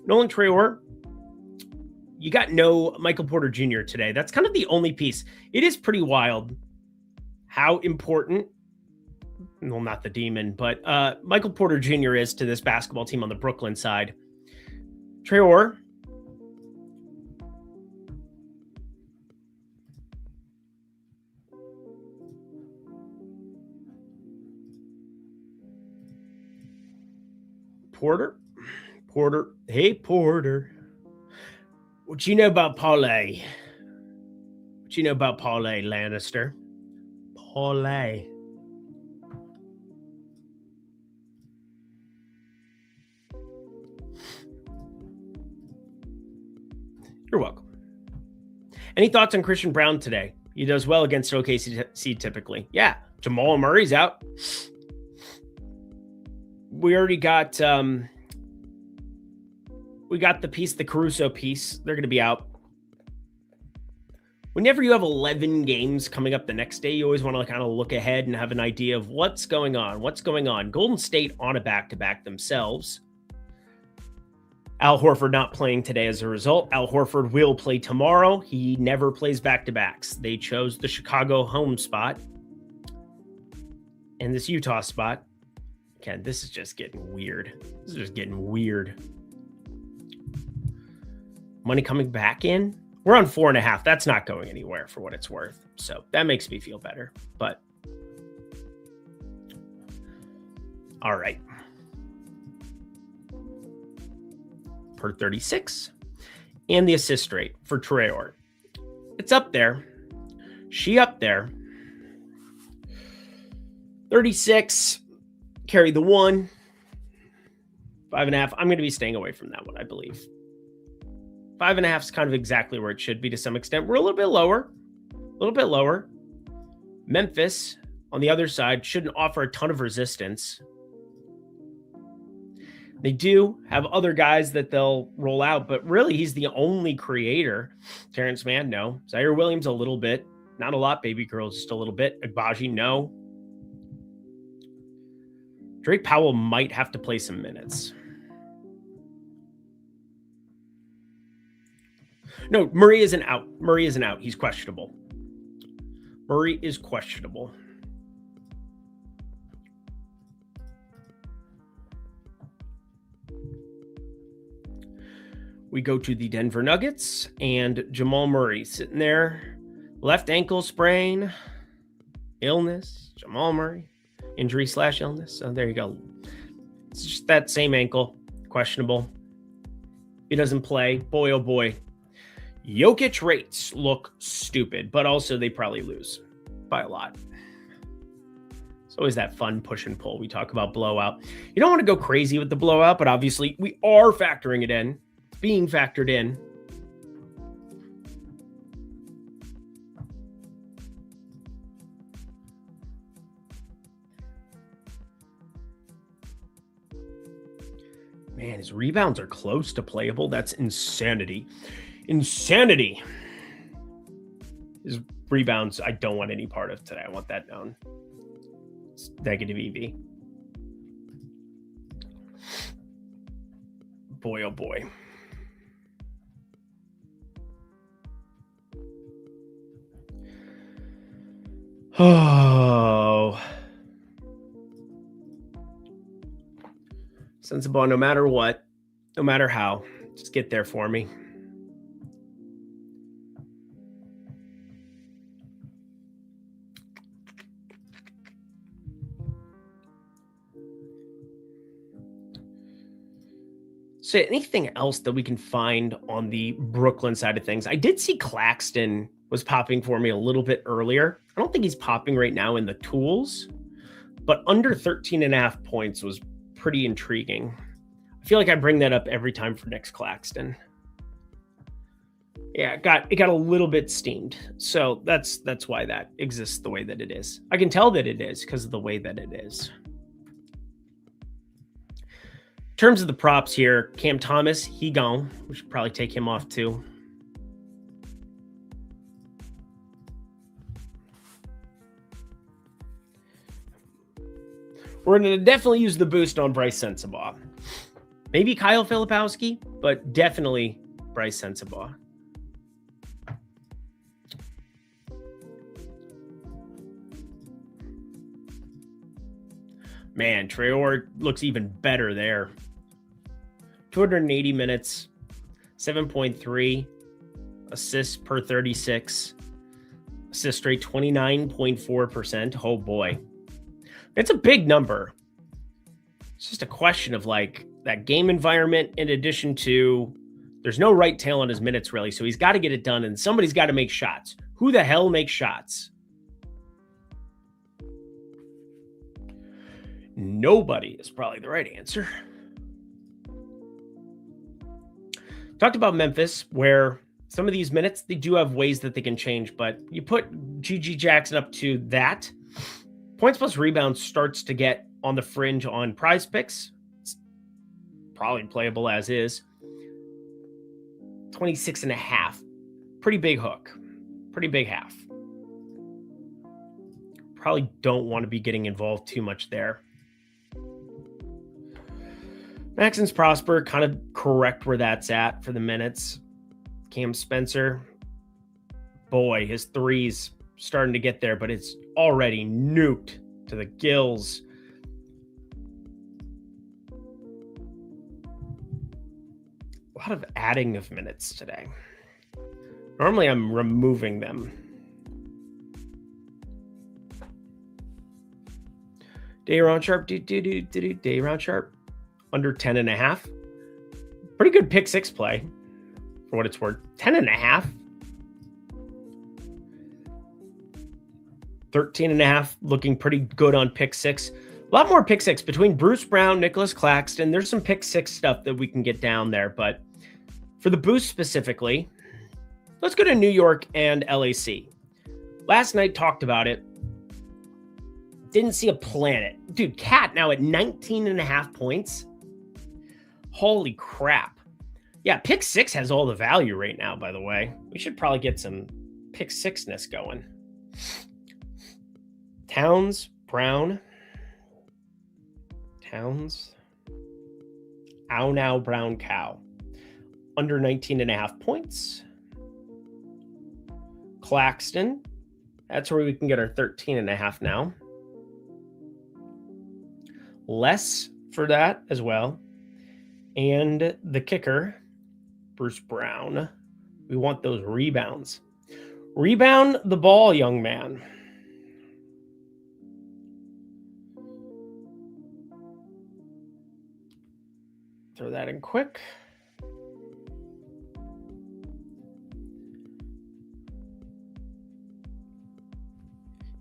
S1: Nolan Traore. You got no Michael Porter Jr. today. That's kind of the only piece. It is pretty wild how important, well, not the demon, but Michael Porter Jr. is to this basketball team on the Brooklyn side. Traore. Porter. Hey, Porter. What you know about parlay? What you know about Paulay Lannister? Paulay. You're welcome. Any thoughts on Christian Brown today? He does well against OKC typically. Yeah, Jamal Murray's out. We already got the Caruso piece. They're going to be out. Whenever you have 11 games coming up the next day, you always want to kind of look ahead and have an idea of what's going on. Golden State on a back-to-back themselves. Al Horford not playing today as a result. Al Horford will play tomorrow. He never plays back-to-backs. They chose the Chicago home spot and this Utah spot. Again, this is just getting weird. Money coming back in. We're on 4.5. That's not going anywhere for what it's worth. So that makes me feel better. But all right. Per 36. And the assist rate for Traore. It's up there. She up there. 36. Carry the 1. 5.5. I'm going to be staying away from that one, I believe. 5.5 is kind of exactly where it should be to some extent. We're a little bit lower. Memphis, on the other side, shouldn't offer a ton of resistance. They do have other guys that they'll roll out, but really he's the only creator. Terrence Mann, no. Zaire Williams, a little bit. Not a lot. Baby Girl, just a little bit. Agbaji, no. Drake Powell might have to play some minutes. No, Murray isn't out. He's questionable. Murray is questionable. We go to the Denver Nuggets and Jamal Murray sitting there. Left ankle sprain. Illness. Jamal Murray. Injury/illness. So there you go. It's just that same ankle. Questionable. He doesn't play. Boy, oh boy. Jokic rates look stupid, but also they probably lose by a lot. It's always that fun push and pull. We talk about blowout. You don't want to go crazy with the blowout, but obviously we are factoring it in. It's being factored in. Man, his rebounds are close to playable. That's insanity. Insanity. His rebounds, I don't want any part of today. I want that known. It's negative EV. Boy, oh boy. Oh. Sensible, no matter what, no matter how, just get there for me. So anything else that we can find on the Brooklyn side of things? I did see Claxton was popping for me a little bit earlier. I don't think he's popping right now in the tools, but under 13.5 points was pretty intriguing. I feel like I bring that up every time for next Claxton. Yeah, it got a little bit steamed. So that's why that exists the way that it is. I can tell that it is because of the way that it is. In terms of the props here, Cam Thomas, he gone. We should probably take him off too. We're going to definitely use the boost on Bryce Sensabaugh. Maybe Kyle Filipowski, but definitely Bryce Sensabaugh. Man, Traore looks even better there. 280 minutes, 7.3 assists per 36. Assist rate 29.4%. Oh boy. It's a big number. It's just a question of like that game environment in addition to there's no right tail on his minutes really. So he's got to get it done and somebody's got to make shots. Who the hell makes shots? Nobody is probably the right answer. Talked about Memphis, where some of these minutes, they do have ways that they can change, but you put G.G. Jackson up to that. Points plus rebounds starts to get on the fringe on PrizePicks. It's probably playable as is. 26.5. Pretty big hook. Pretty big half. Probably don't want to be getting involved too much there. Maxence Prosper, kind of correct where that's at for the minutes. Cam Spencer, boy, his threes starting to get there, but it's already nuked to the gills. A lot of adding of minutes today. Normally I'm removing them. Dayron Sharp, Dayron Sharp. Under 10.5. Pretty good pick six play for what it's worth. 10.5. 13.5 looking pretty good on pick six. A lot more pick six between Bruce Brown, Nicholas Claxton. There's some pick six stuff that we can get down there, but for the boost specifically, let's go to New York and LAC. Last night talked about it. Didn't see a planet. Dude, Cat now at 19.5 points. Holy crap. Yeah, pick six has all the value right now, by the way. We should probably get some pick sixness going. Towns, Brown. Towns. Ow now, Brown Cow. Under 19.5 points. Claxton. That's where we can get our 13.5 now. Less for that as well. And the kicker, Bruce Brown. We want those rebounds. Rebound the ball, young man. Throw that in quick.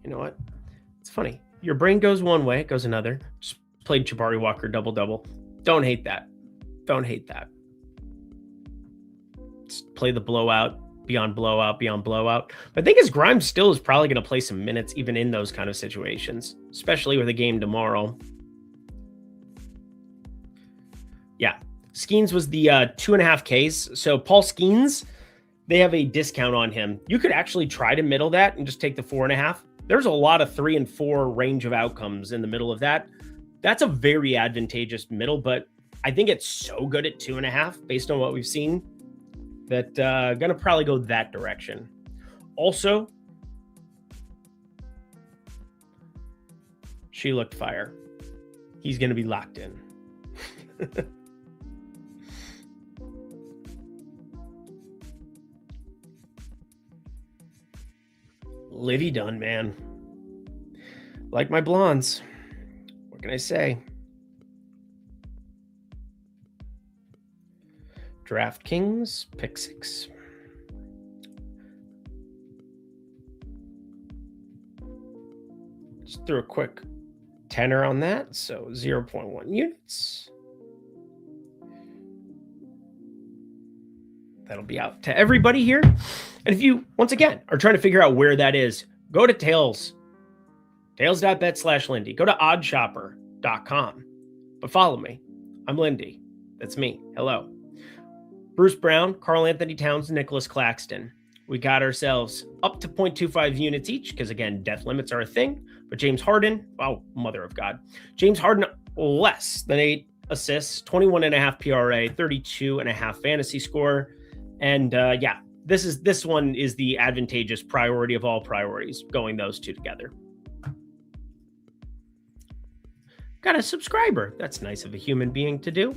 S1: You know what? It's funny. Your brain goes one way, it goes another. Just played Jabari Walker double-double. Don't hate that. Don't hate that. Just play the blowout, beyond blowout, beyond blowout. But I think his Grimes still is probably going to play some minutes even in those kind of situations, especially with a game tomorrow. Yeah. Skeens was the 2.5 Ks. So Paul Skeens, they have a discount on him. You could actually try to middle that and just take the 4.5. There's a lot of 3 and 4 range of outcomes in the middle of that. That's a very advantageous middle, but I think it's so good at 2.5 based on what we've seen that going to probably go that direction. Also, she looked fire. He's going to be locked in. Livy Dunn, man. Like my blondes. What can I say? DraftKings, pick six. Just threw a quick tenor on that. So 0.1 units. That'll be out to everybody here. And if you, once again, are trying to figure out where that is, go to Tails. Tails.bet/Lindy. Go to oddshopper.com. But follow me. I'm Lindy. That's me. Hello. Bruce Brown, Karl Anthony Towns, Nicholas Claxton. We got ourselves up to 0.25 units each because, again, death limits are a thing. But James Harden, oh, mother of God. James Harden, less than 8 assists, 21.5 PRA, 32.5 fantasy score. And, yeah, this one is the advantageous priority of all priorities, going those two together. Got a subscriber. That's nice of a human being to do.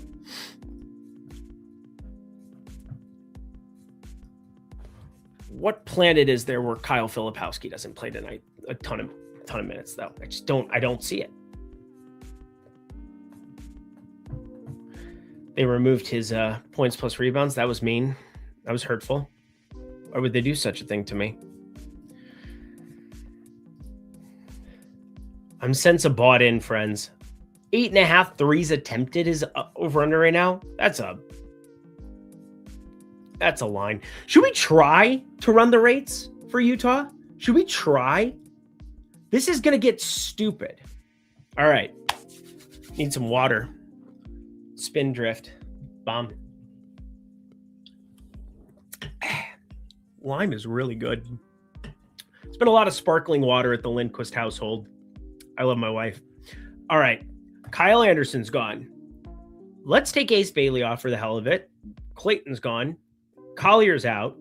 S1: What planet is there where Kyle Filipowski doesn't play tonight? A ton of minutes though. I don't see it. They removed his points plus rebounds. That was mean. That was hurtful. Why would they do such a thing to me? I'm Sensa bought in, friends. 8.5 threes attempted is over under right now. That's a line. Should we try to run the rates for Utah? Should we try? This is going to get stupid. All right. Need some water. Spin drift. Bomb. Lime is really good. It's been a lot of sparkling water at the Lindquist household. I love my wife. All right. Kyle Anderson's gone. Let's take Ace Bailey off for the hell of it. Clayton's gone. Collier's out.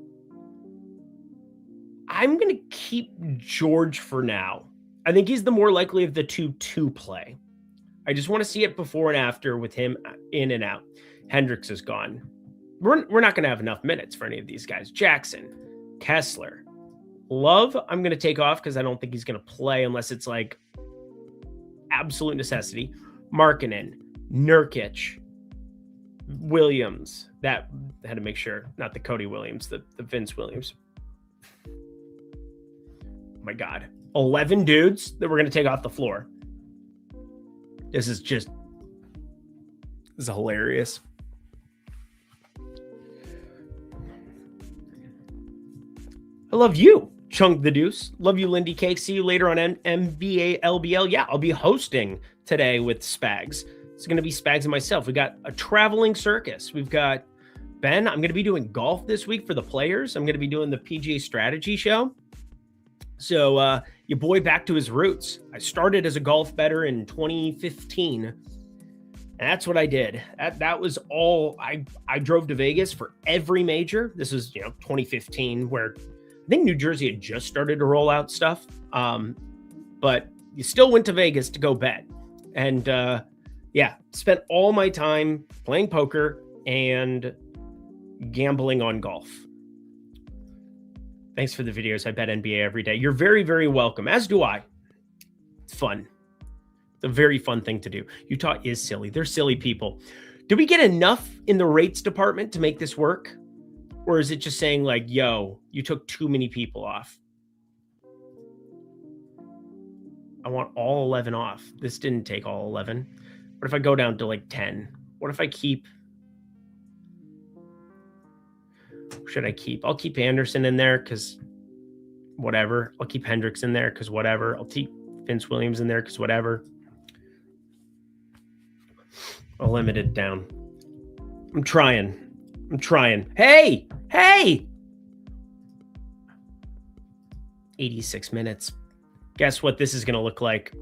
S1: I'm going to keep George for now. I think he's the more likely of the two to play. I just want to see it before and after with him in and out. Hendricks is gone. We're not going to have enough minutes for any of these guys. Jackson, Kessler, Love, I'm going to take off because I don't think he's going to play unless it's like absolute necessity. Markkanen, Nurkic, Williams. That I had to make sure, not the Cody Williams, the Vince Williams. Oh my God. 11 dudes that we're going to take off the floor. This is hilarious. I love you, Chunk the Deuce. Love you, Lindy Cake. See you later on NBA LBL. Yeah, I'll be hosting today with Spags. It's going to be Spags and myself. We got a traveling circus. We've got Ben. I'm going to be doing golf this week for the players. I'm going to be doing the PGA strategy show. So your boy back to his roots. I started as a golf bettor in 2015. And that's what I did. That was all. I drove to Vegas for every major. This was 2015, where I think New Jersey had just started to roll out stuff. But you still went to Vegas to go bet. And spent all my time playing poker and gambling on golf. Thanks for the videos. I bet NBA every day. You're very, very welcome, as do I. It's fun. It's a very fun thing to do. Utah is silly. They're silly people. Did we get enough in the rates department to make this work? Or is it just saying like, yo, you took too many people off? I want all 11 off. This didn't take all 11. What if I go down to like 10? What if I keep... Should I keep? I'll keep Anderson in there because whatever. I'll keep Hendricks in there because whatever. I'll keep Vince Williams in there because whatever. I'll limit it down. I'm trying. Hey! 86 minutes. Guess what this is going to look like?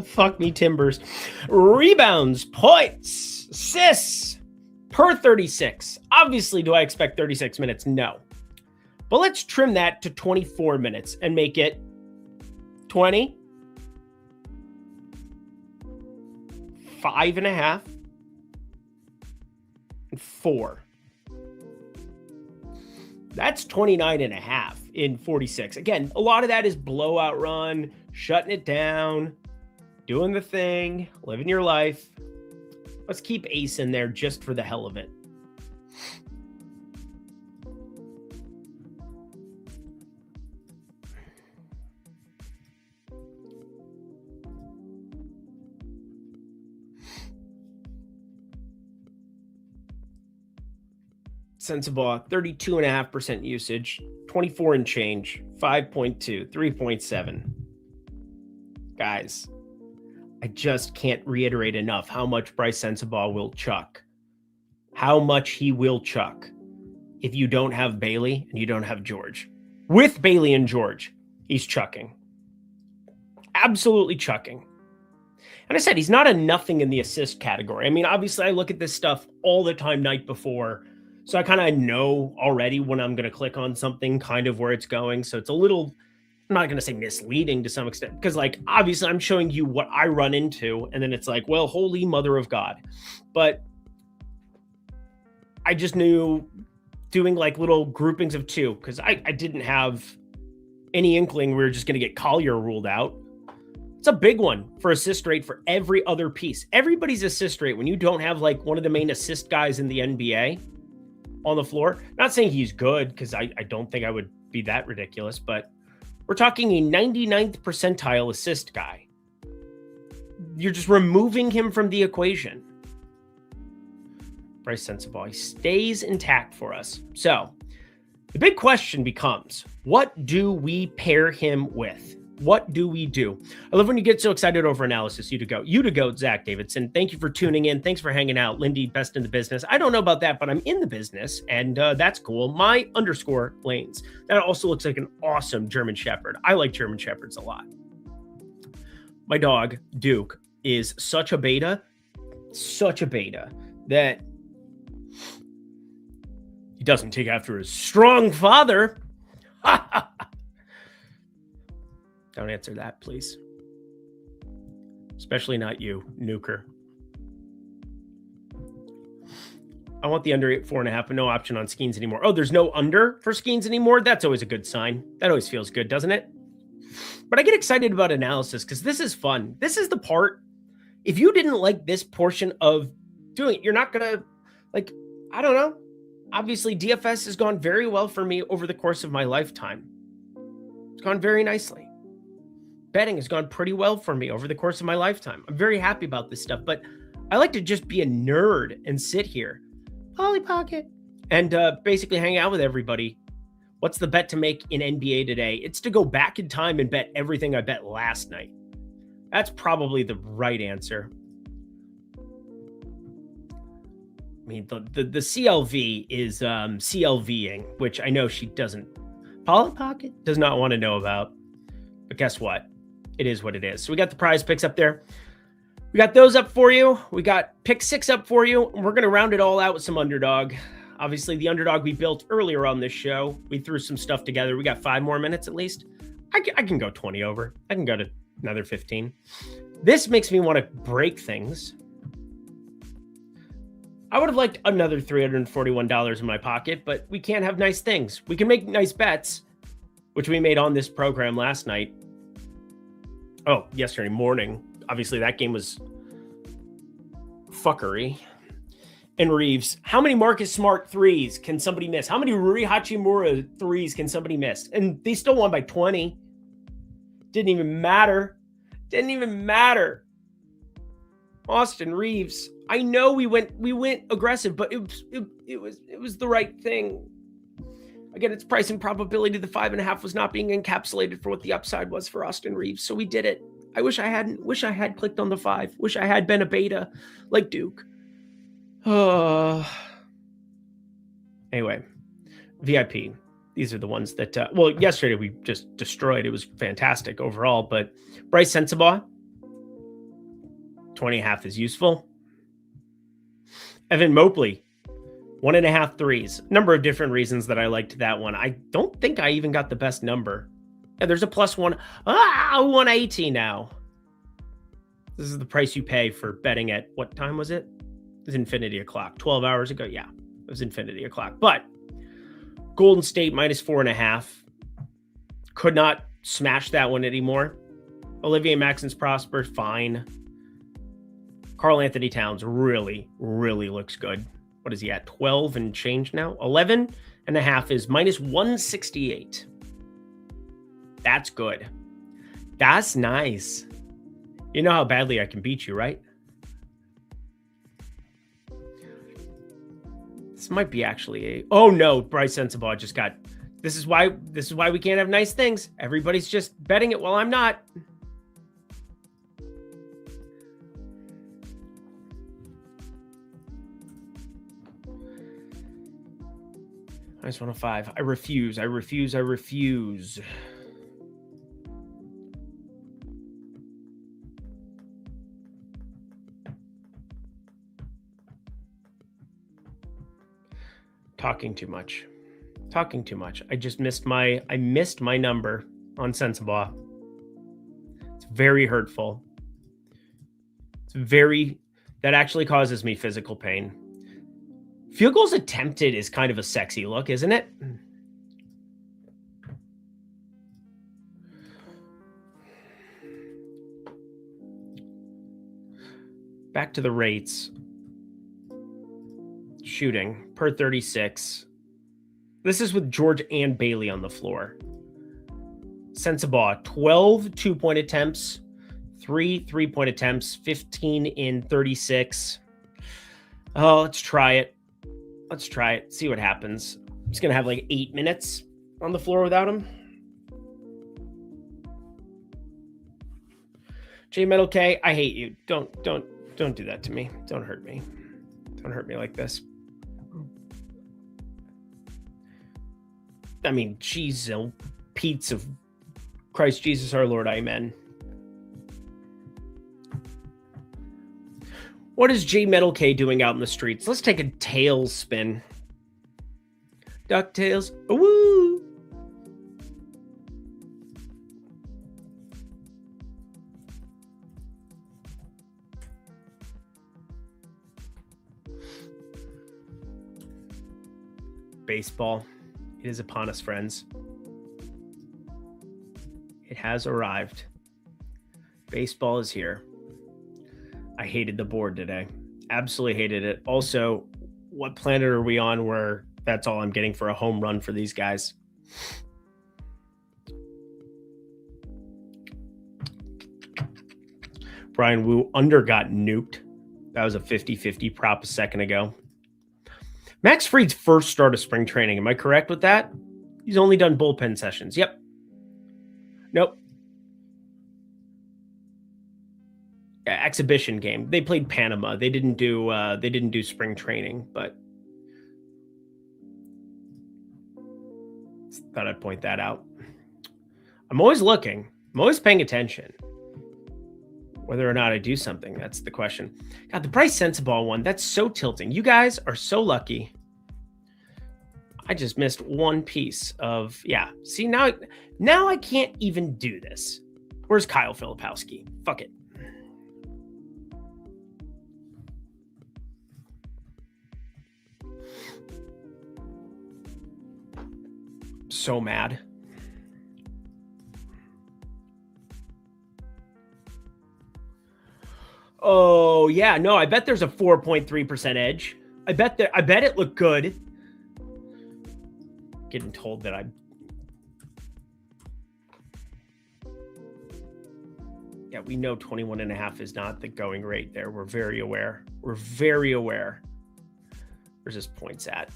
S1: Fuck me, Timbers. Rebounds, points, assists per 36. Obviously, do I expect 36 minutes? No. But let's trim that to 24 minutes and make it 20, 5.5, and 4. That's 29.5 in 46. Again, a lot of that is blowout run, shutting it down, doing the thing, living your life. Let's keep Ace in there just for the hell of it. Sensible, 32.5% usage, 24 and change, 5.2, 3.7. Guys, I just can't reiterate enough how much Bryce Sensabaugh will chuck. How much he will chuck if you don't have Bailey and you don't have George. With Bailey and George, he's chucking. Absolutely chucking. And I said, he's not a nothing in the assist category. I mean, obviously, I look at this stuff all the time night before. So I kind of know already when I'm going to click on something, kind of where it's going. So it's a little, I'm not going to say misleading to some extent, because like, obviously I'm showing you what I run into. And then it's like, well, holy mother of God. But I just knew doing like little groupings of 2, because I didn't have any inkling we were just going to get Collier ruled out. It's a big one for assist rate for every other piece. Everybody's assist rate, when you don't have like one of the main assist guys in the NBA on the floor, not saying he's good, because I don't think I would be that ridiculous, but we're talking a 99th percentile assist guy. You're just removing him from the equation. Bryce Sensabaugh, he stays intact for us. So the big question becomes, what do we pair him with? What do we do? I love when you get so excited over analysis. You to go, Zach Davidson. Thank you for tuning in. Thanks for hanging out. Lindy, best in the business. I don't know about that, but I'm in the business, and that's cool. My underscore lanes. That also looks like an awesome German Shepherd. I like German Shepherds a lot. My dog, Duke, is such a beta that he doesn't take after his strong father. Don't answer that, please. Especially not you, Nuker. I want the under 4.5, but no option on Skeens anymore. Oh, there's no under for Skeens anymore? That's always a good sign. That always feels good, doesn't it? But I get excited about analysis because this is fun. This is the part. If you didn't like this portion of doing it, you're not going to, like, I don't know. Obviously, DFS has gone very well for me over the course of my lifetime. It's gone very nicely. Betting has gone pretty well for me over the course of my lifetime. I'm very happy about this stuff, but I like to just be a nerd and sit here, Polly Pocket, and basically hang out with everybody. What's the bet to make in NBA today? It's to go back in time and bet everything I bet last night. That's probably the right answer. I mean, the CLV is CLVing, which I know she doesn't. Polly Pocket does not want to know about. But guess what? It is what it is. So we got the prize picks up there. We got those up for you. We got pick 6 up for you. And we're going to round it all out with some underdog. Obviously, the underdog we built earlier on this show. We threw some stuff together. We got 5 more minutes at least. I can go 20 over. I can go to another 15. This makes me want to break things. I would have liked another $341 in my pocket, but we can't have nice things. We can make nice bets, which we made on this program last night. Oh, yesterday morning. Obviously, that game was fuckery. And Reeves, how many Marcus Smart threes can somebody miss? How many Rui Hachimura threes can somebody miss? And they still won by 20. Didn't even matter. Austin Reeves. I know we went aggressive, but it was the right thing. Again, it's price and probability. The 5.5 was not being encapsulated for what the upside was for Austin Reeves. So we did it. I wish I hadn't. Wish I had clicked on the 5. Wish I had been a beta like Duke. Anyway, VIP. These are the ones that, yesterday we just destroyed. It was fantastic overall. But Bryce Sensabaugh, 20.5 is useful. Evan Mobley, 1.5 threes. Number of different reasons that I liked that one. I don't think I even got the best number. Yeah, there's a +1. 180 now. This is the price you pay for betting at, what time was it? It was infinity o'clock. 12 hours ago. Yeah, it was infinity o'clock. But Golden State -4.5. Could not smash that one anymore. Olivier Maxence Prosper, fine. Karl Anthony Towns really, really looks good. What is he at? 12 and change now? 11.5 is -168. That's good. That's nice. You know how badly I can beat you, right? This might be actually a... Oh no, Bryce Sensabaugh just got... This is why we can't have nice things. Everybody's just betting it while I'm not. -105. I refuse. Talking too much. I missed my number on Sensabaugh. It's very hurtful. That actually causes me physical pain. Field goals attempted is kind of a sexy look, isn't it? Back to the rates. Shooting per 36. This is with George and Bailey on the floor. Sensabaugh, 12 2-point attempts, 3 3-point attempts, 15 in 36. Oh, let's try it. Let's try it. See what happens. He's going to have like 8 minutes on the floor without him. J Metal K, I hate you. Don't do that to me. Don't hurt me. Don't hurt me like this. I mean, jeez, Pete's of Christ Jesus our Lord, amen. What is J Metal K doing out in the streets? Let's take a tailspin. DuckTales. Woo! Baseball. It is upon us, friends. It has arrived. Baseball is here. I hated the board today. Absolutely hated it. Also, what planet are we on where that's all I'm getting for a home run for these guys? Brian Wu under got nuked. That was a 50-50 prop a second ago. Max Fried's first start of spring training. Am I correct with that? He's only done bullpen sessions. Yep. Nope. Yeah, exhibition game. They played Panama. They didn't do spring training, but thought I'd point that out. I'm always looking. I'm always paying attention. Whether or not I do something, that's the question. God, the Bryce Sensabaugh one, that's so tilting. You guys are so lucky. I just missed one piece of, yeah. See, now I can't even do this. Where's Kyle Filipowski? Fuck it. So mad. Oh, yeah. No, I bet there's a 4.3% edge. I bet it looked good. Getting told that yeah, we know 21.5 is not the going rate there. We're very aware. We're very aware. Where's his points at?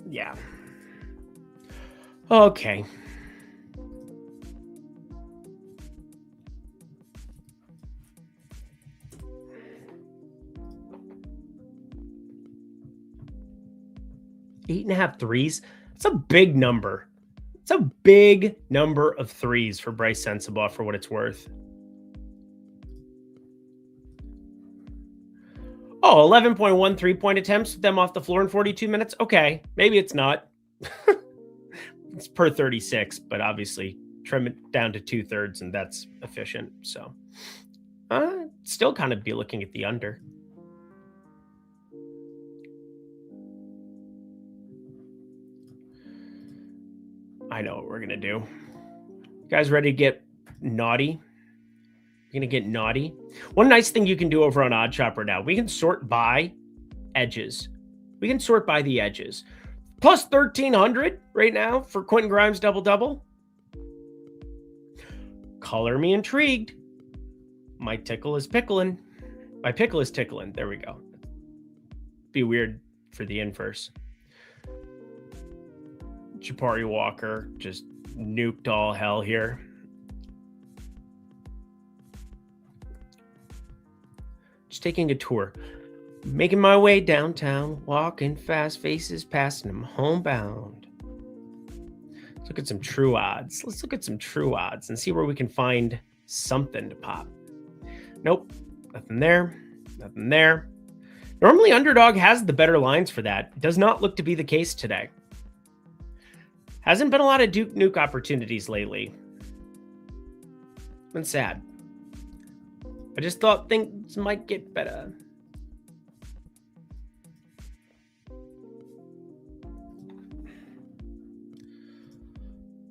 S1: Yeah. Okay. Eight and a half threes. It's a big number. It's a big number of threes for Bryce Sensabaugh for what it's worth. Oh, 11.1 3-point attempts with them off the floor in 42 minutes. Okay, maybe it's not. It's per 36, but obviously trim it down to 2/3, and that's efficient. So still kind of be looking at the under. I know what we're going to do. You guys ready to get naughty? You're going to get naughty. One nice thing you can do over on OddsShopper now, we can sort by edges. We can sort by the edges. Plus 1,300 right now for Quentin Grimes double-double. Color me intrigued. My tickle is pickling. My pickle is tickling. There we go. Be weird for the inverse. Jabari Walker just nuked all hell here. Just taking a tour. Making my way downtown, walking fast, faces passing them homebound. Let's look at some true odds. Let's look at some true odds and see where we can find something to pop. Nope, nothing there, nothing there. Normally, Underdog has the better lines for that. It does not look to be the case today. Hasn't been a lot of Duke Nuke opportunities lately. It's been sad. I just thought things might get better.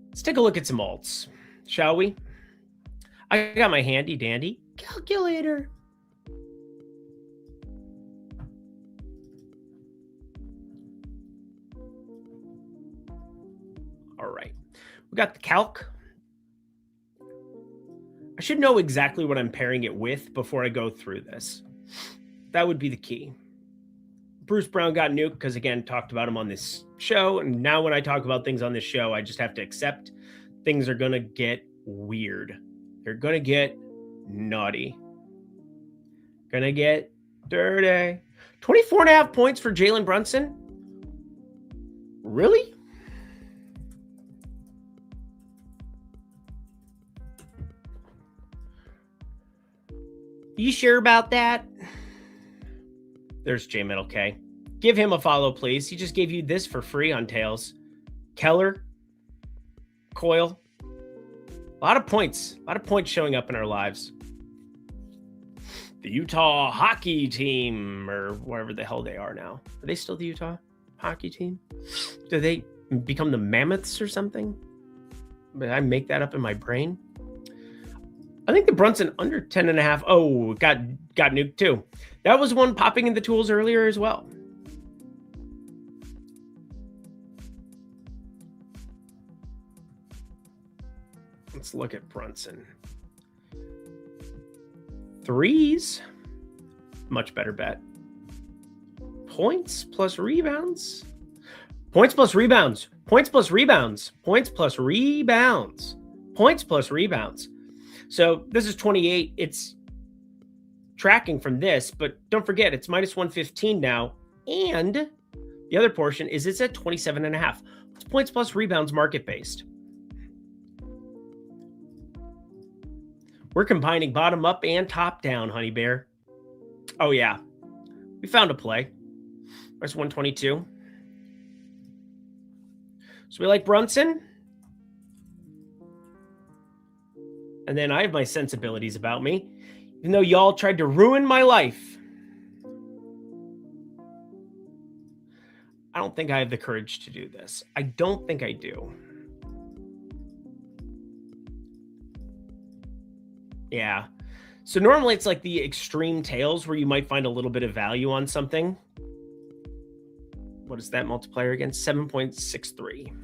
S1: Let's take a look at some alts, shall we? I got my handy dandy calculator. All right. We got the calc. I should know exactly what I'm pairing it with before I go through this. That would be the key. Bruce Brown got nuked because, again, talked about him on this show. And now when I talk about things on this show, I just have to accept things are going to get weird. They're going to get naughty. Going to get dirty. 24.5 points for Jalen Brunson? Really? You sure about that? There's J Metal K. Give him a follow, please. He just gave you this for free on Tails. Keller. Coil. A lot of points. A lot of points showing up in our lives. The Utah hockey team, or wherever the hell they are now. Are they still the Utah hockey team? Do they become the Mammoths or something? Did I make that up in my brain? I think the Brunson under 10.5. Oh, got nuked too. That was one popping in the tools earlier as well. Let's look at Brunson. Threes. Much better bet. Points plus rebounds. Points plus rebounds. Points plus rebounds. Points plus rebounds. Points plus rebounds. So this is 28. It's tracking from this, but don't forget it's minus 115 now. And the other portion is it's at 27.5. It's points plus rebounds market based. We're combining bottom up and top down, honey bear. Oh yeah, we found a play. There's 122. So we like Brunson. And then I have my sensibilities about me. Even though y'all tried to ruin my life, I don't think I have the courage to do this. I don't think I do. Yeah. So normally it's like the extreme tails where you might find a little bit of value on something. What is that multiplier again? 7.63.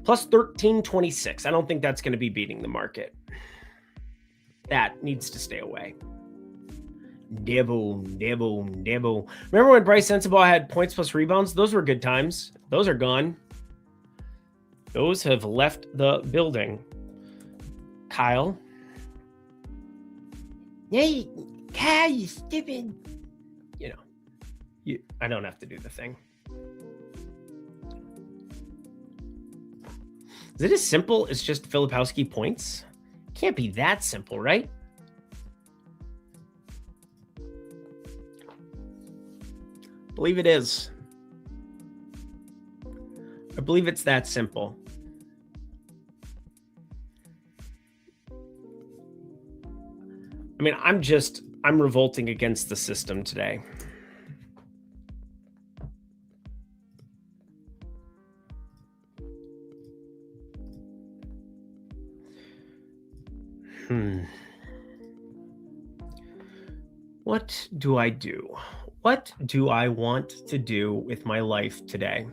S1: Plus 1326. I don't think that's going to be beating the market. That needs to stay away. Devil. Remember when Bryce Sensabaugh had points plus rebounds? Those were good times. Those are gone. Those have left the building. Kyle. Hey, Kyle, you stupid. You know, I don't have to do the thing. Is it as simple as just Filipowski points? Can't be that simple, right? I believe it is. I believe it's that simple. I mean, I'm revolting against the system today. What do I do? What do I want to do with my life today?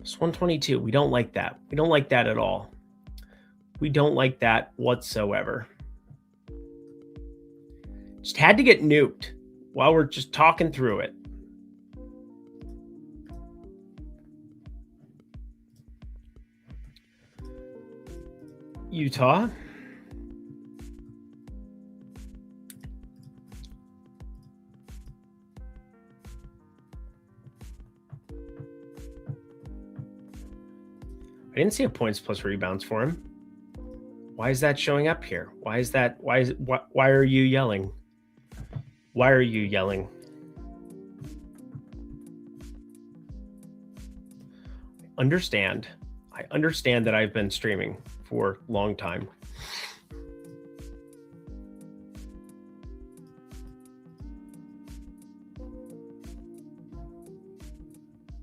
S1: It's 122. We don't like that. We don't like that at all. We don't like that whatsoever. Just had to get nuked while we're just talking through it. Utah. I didn't see a points plus rebounds for him. Why is that showing up here? Why are you yelling? Why are you yelling? understand. I understand that I've been streaming for a long time.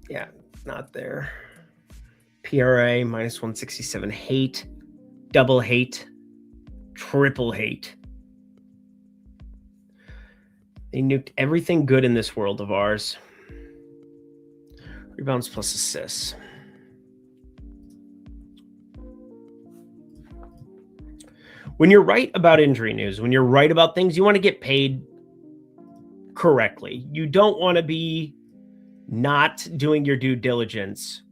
S1: Yeah, not there. PRA minus 167. Hate, double hate, triple hate. They nuked everything good in this world of ours. Rebounds plus assists. When you're right about injury news, when you're right about things, you want to get paid correctly. You don't want to be not doing your due diligence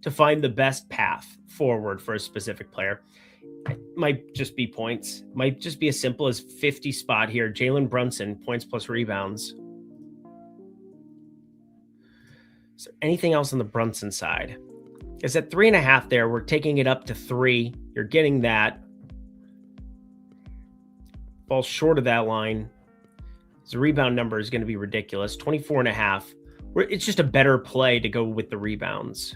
S1: to find the best path forward for a specific player. It might just be points. Might just be as simple as 50 spot here. Jalen Brunson, points plus rebounds. Is there anything else on the Brunson side? Is at 3.5 there. We're taking it up to 3. You're getting that. Falls short of that line. His rebound number is going to be ridiculous. 24.5. It's just a better play to go with the rebounds.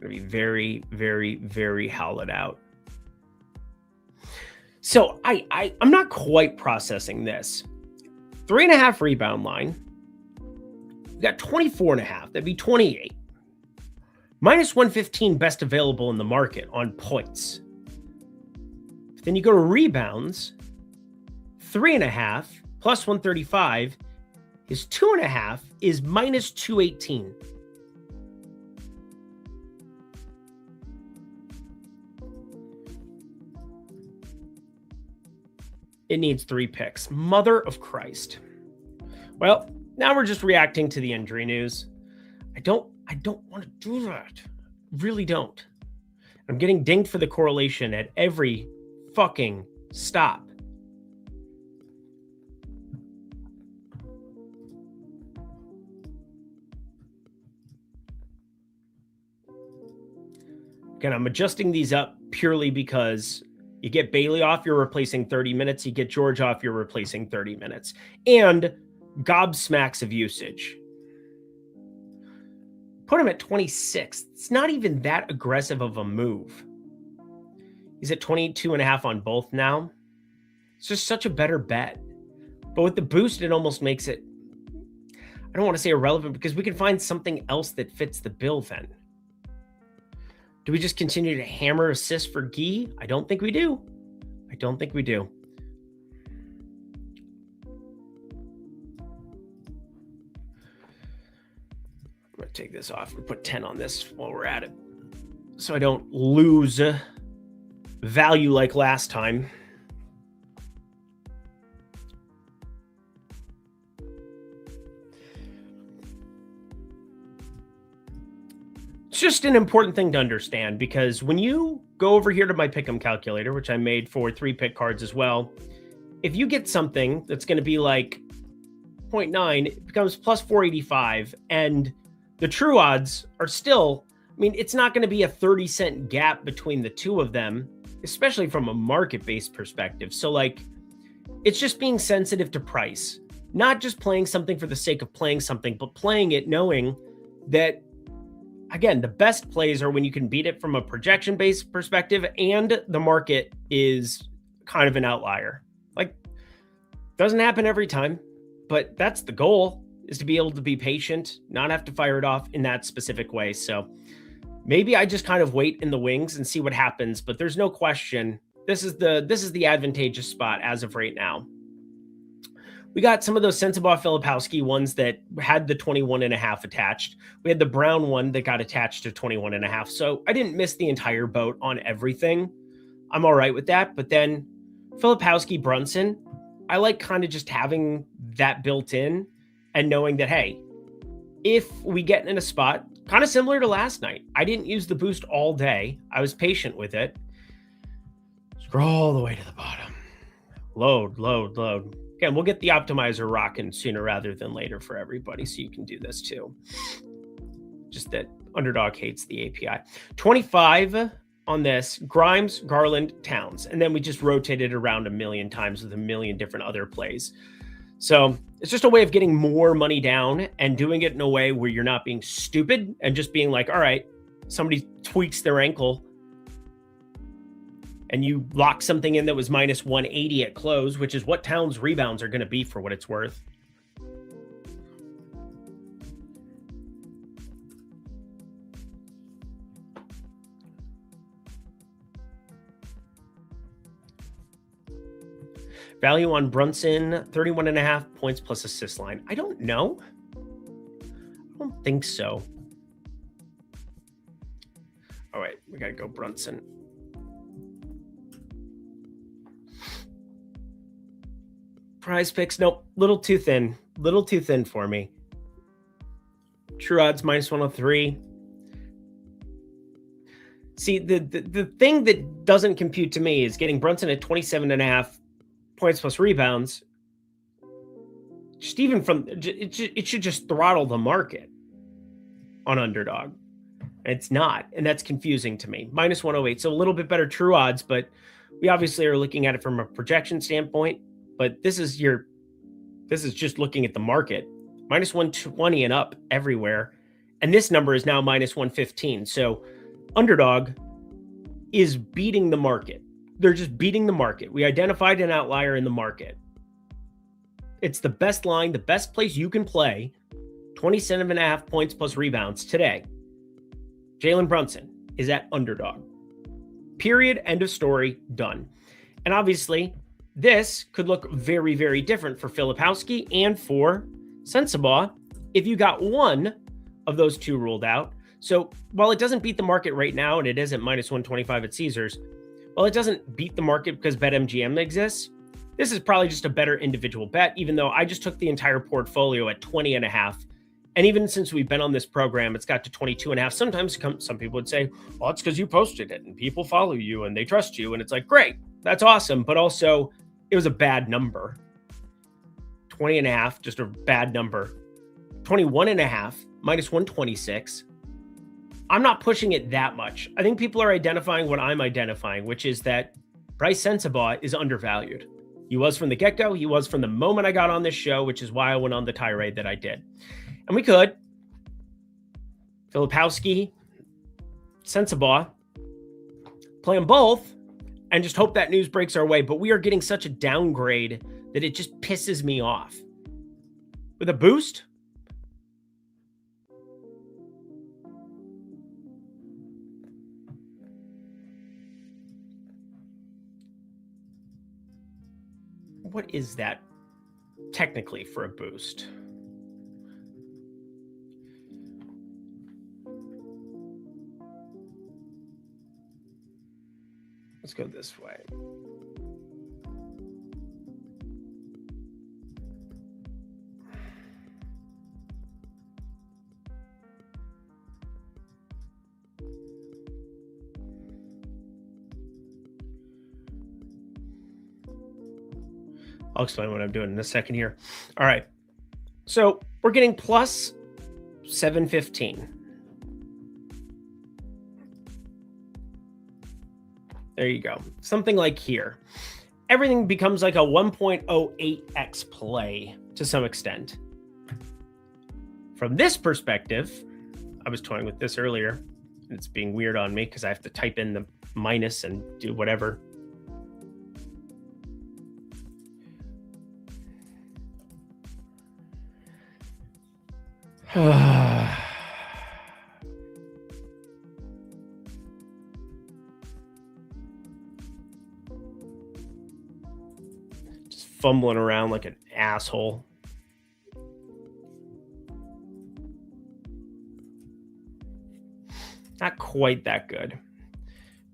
S1: Going to be very, very, very hollowed out. So I'm not quite processing this. 3.5 rebound line. We got 24.5. That'd be 28. Minus 115 best available in the market on points. But then you go to rebounds. 3.5 plus 135 is 2.5 is minus 218. It needs 3 picks. Mother of Christ. Well, now we're just reacting to the injury news. I don't want to do that. Really don't. I'm getting dinged for the correlation at every fucking stop. Again, I'm adjusting these up purely because you get Bailey off, you're replacing 30 minutes. You get George off, you're replacing 30 minutes. And gobsmacks of usage. Put him at 26. It's not even that aggressive of a move. He's at 22.5 on both now. It's just such a better bet. But with the boost, it almost makes it, I don't want to say irrelevant, because we can find something else that fits the bill then. Do we just continue to hammer assists for Gee? I don't think we do. I don't think we do. I'm going to take this off and put 10 on this while we're at it, so I don't lose value like last time. It's just an important thing to understand, because when you go over here to my pick'em calculator, which I made for 3 pick cards as well, if you get something that's going to be like 0.9, it becomes plus 485, and the true odds are still, I mean, it's not going to be a 30-cent gap between the two of them, especially from a market-based perspective. So like, it's just being sensitive to price, not just playing something for the sake of playing something, but playing it knowing that, again, the best plays are when you can beat it from a projection-based perspective and the market is kind of an outlier. Like, doesn't happen every time, but that's the goal, is to be able to be patient, not have to fire it off in that specific way. So maybe I just kind of wait in the wings and see what happens, but there's no question. This is the advantageous spot as of right now. We got some of those Sensabaugh Filipowski ones that had the 21.5 attached. We had the Brown one that got attached to 21.5. So I didn't miss the entire boat on everything. I'm all right with that. But then Filipowski Brunson, I like kind of just having that built in and knowing that, hey, if we get in a spot kind of similar to last night, I didn't use the boost all day. I was patient with it. Scroll all the way to the bottom. Load, load, load. Again, we'll get the optimizer rocking sooner rather than later for everybody, so you can do this too. Just that Underdog hates the API. 25 on this: Grimes, Garland, Towns. And then we just rotated around a million times with a million different other plays. So it's just a way of getting more money down and doing it in a way where you're not being stupid and just being like, all right, somebody tweaks their ankle and you lock something in that was minus 180 at close, which is what Towns rebounds are going to be for what it's worth. Value on Brunson, 31.5 points plus assist line. I don't know. I don't think so. All right, we got to go Brunson. PrizePicks, nope, little too thin for me. True odds minus 103. See, the thing that doesn't compute to me is getting Brunson at 27.5 points plus rebounds. Just even from it should just throttle the market on Underdog. It's not, and that's confusing to me. Minus 108, so a little bit better true odds, but we obviously are looking at it from a projection standpoint. But this is just looking at the market. Minus 120 and up everywhere. And this number is now minus 115. So Underdog is beating the market. They're just beating the market. We identified an outlier in the market. It's the best line, the best place you can play. 27.5 points plus rebounds today. Jalen Brunson is at Underdog. Period. End of story. Done. And obviously, this could look very, very different for Filipowski and for Sensabaugh if you got one of those two ruled out. So while it doesn't beat the market right now, and it is at minus 125 at Caesars, while it doesn't beat the market because BetMGM exists, this is probably just a better individual bet, even though I just took the entire portfolio at 20.5. And even since we've been on this program, it's got to 22.5. Sometimes some people would say, well, it's because you posted it and people follow you and they trust you. And it's like, great, that's awesome. But also, it was a bad number. 20.5, just a bad number. 21.5, minus 126. I'm not pushing it that much. I think people are identifying what I'm identifying, which is that Bryce Sensabaugh is undervalued. He was from the get-go. He was from the moment I got on this show, which is why I went on the tirade that I did. And we could. Filipowski, Sensabaugh, play them both and just hope that news breaks our way. But we are getting such a downgrade that it just pisses me off. With a boost, what is that technically for a boost? Let's go this way. I'll explain what I'm doing in a second here. All right. So we're getting plus 715. There you go. Something like here. Everything becomes like a 1.08x play to some extent. From this perspective, I was toying with this earlier. It's being weird on me because I have to type in the minus and do whatever. Just fumbling around like an asshole. Not quite that good.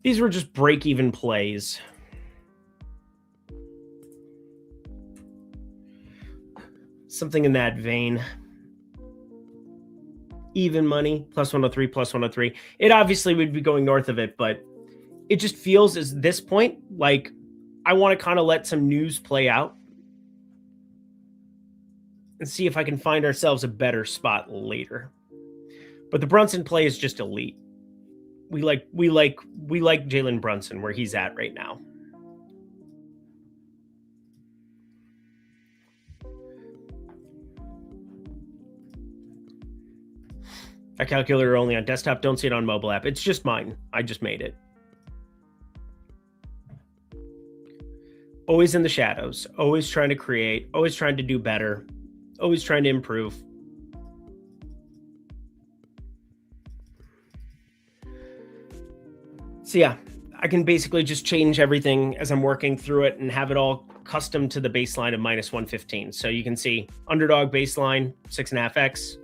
S1: These were just break-even plays. Something in that vein. Even money, plus 103, plus 103. It obviously would be going north of it, but it just feels at this point like I want to kind of let some news play out and see if I can find ourselves a better spot later. But the Brunson play is just elite. We like Jalen Brunson where he's at right now. A calculator only on desktop. Don't see it on mobile app. It's just mine. I just made it. Always in the shadows. Always trying to create. Always trying to do better. Always trying to improve. So yeah, I can basically just change everything as I'm working through it and have it all custom to the baseline of minus 115. So you can see Underdog baseline, 6.5x,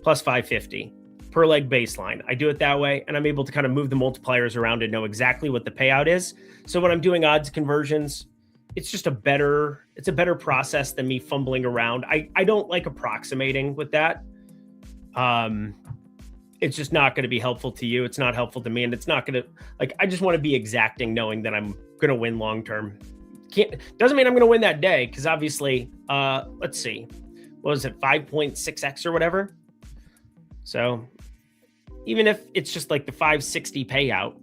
S1: plus 550 per leg baseline. I do it that way, and I'm able to kind of move the multipliers around and know exactly what the payout is. So when I'm doing odds conversions, it's just a better process than me fumbling around. I don't like approximating with that. It's just not going to be helpful to you. It's not helpful to me. And it's not going to, like, I just want to be exacting knowing that I'm going to win long-term. Doesn't mean I'm going to win that day. Cause obviously, let's see, what was it? 5.6x or whatever. So even if it's just like the 560 payout,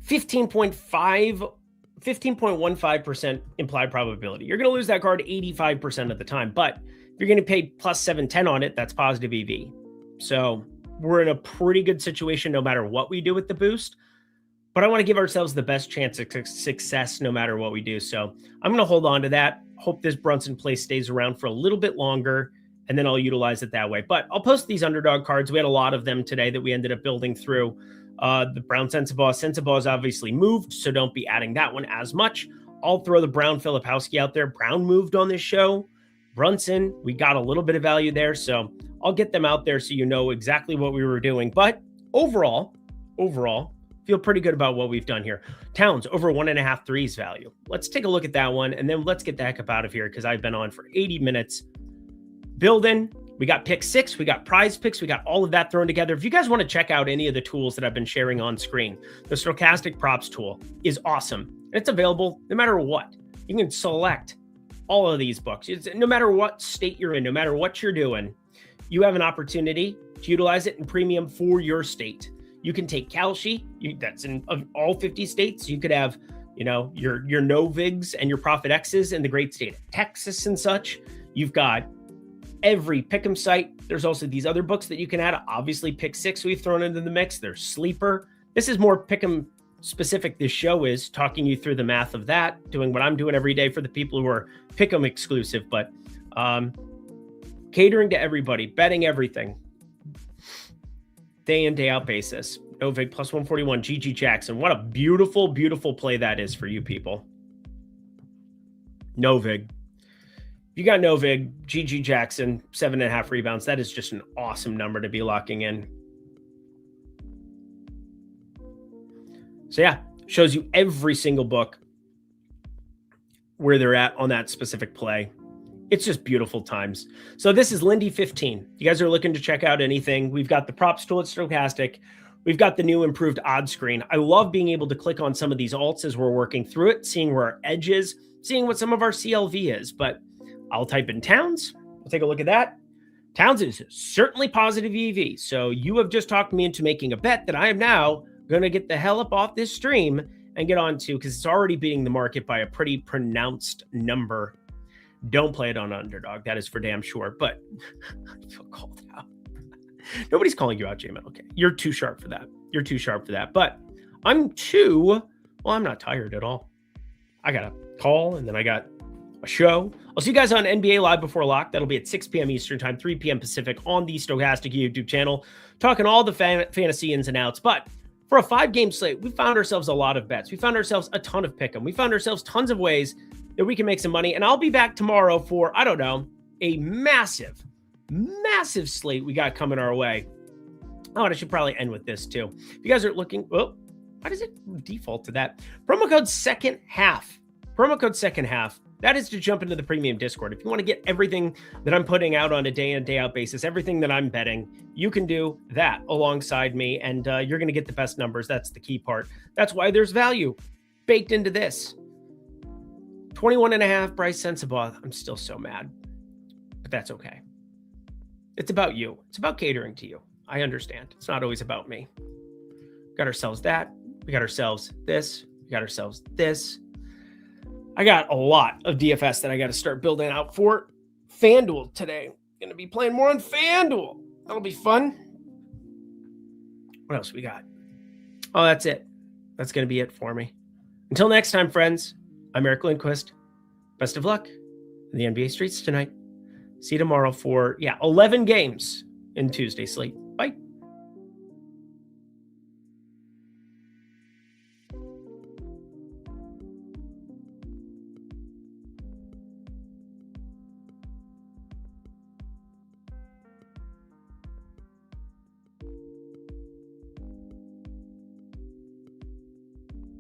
S1: 15.15% implied probability. You're going to lose that card 85% of the time, but if you're going to pay plus 710 on it, that's positive EV. So we're in a pretty good situation no matter what we do with the boost, but I want to give ourselves the best chance of success no matter what we do. So I'm going to hold on to that. Hope this Brunson play stays around for a little bit longer, and then I'll utilize it that way. But I'll post these Underdog cards. We had a lot of them today that we ended up building through. The Brown Sensabaugh. Sensabaugh's obviously moved, so don't be adding that one as much. I'll throw the Brown Filipowski out there. Brown moved on this show. Brunson, we got a little bit of value there, so I'll get them out there so you know exactly what we were doing. But overall, feel pretty good about what we've done here. Towns, over 1.5 threes value. Let's take a look at that one, and then let's get the heck up out of here because I've been on for 80 minutes. Building. We got pick 6, we got PrizePicks, we got all of that thrown together. If you guys want to check out any of the tools that I've been sharing on screen, the stochastic props tool is awesome. It's available no matter what. You can select all of these books. No matter what state you're in, no matter what you're doing, you have an opportunity to utilize it in premium for your state. You can take Kalshi, that's in all 50 states. You could have, your Novigs and your Profit X's in the great state of Texas and such. You've got every pick'em site. There's also these other books that you can add. Obviously, pick 6 we've thrown into the mix. There's Sleeper. This is more pick'em specific. This show is talking you through the math of that, doing what I'm doing every day for the people who are pick'em exclusive, but catering to everybody, betting everything, day in, day out basis. Novig plus 141, GG Jackson. What a beautiful, beautiful play that is for you people. Novig. You got Novig, GG Jackson, 7.5 rebounds. That is just an awesome number to be locking in. So yeah, shows you every single book where they're at on that specific play. It's just beautiful times. So this is Lindy 15. You guys are looking to check out anything. We've got the props tool at Stochastic. We've got the new improved odds screen. I love being able to click on some of these alts as we're working through it, seeing where our edge is, seeing what some of our CLV is, but I'll type in Towns. We'll take a look at that. Towns is certainly positive EV. So you have just talked me into making a bet that I am now going to get the hell up off this stream and get on to, because it's already beating the market by a pretty pronounced number. Don't play it on Underdog. That is for damn sure. But I feel called out. Nobody's calling you out, J-Man. Okay. You're too sharp for that. You're too sharp for that. But I'm not tired at all. I got a call and then I got a show. I'll see you guys on NBA Live Before Lock. That'll be at 6 p.m. Eastern Time, 3 p.m. Pacific on the Stochastic YouTube channel, talking all the fantasy ins and outs. But for a 5-game slate, we found ourselves a lot of bets. We found ourselves a ton of pick'em. We found ourselves tons of ways that we can make some money. And I'll be back tomorrow for, I don't know, a massive slate we got coming our way. Oh, and I should probably end with this too. If you guys are looking, why does it default to that? Promo code second half. Promo code second half. That is to jump into the premium Discord. If you want to get everything that I'm putting out on a day in, day out basis, everything that I'm betting, you can do that alongside me, and you're going to get the best numbers. That's the key part. That's why there's value baked into this. 21.5 Bryce Sensabaugh. I'm still so mad, but that's okay. It's about you. It's about catering to you. I understand. It's not always about me. Got ourselves that. We got ourselves this. We got ourselves this. I got a lot of DFS that I got to start building out for FanDuel today. Going to be playing more on FanDuel. That'll be fun. What else we got? Oh, that's it. That's going to be it for me. Until next time, friends, I'm Eric Lindquist. Best of luck in the NBA streets tonight. See you tomorrow for, 11 games in Tuesday slate. Bye.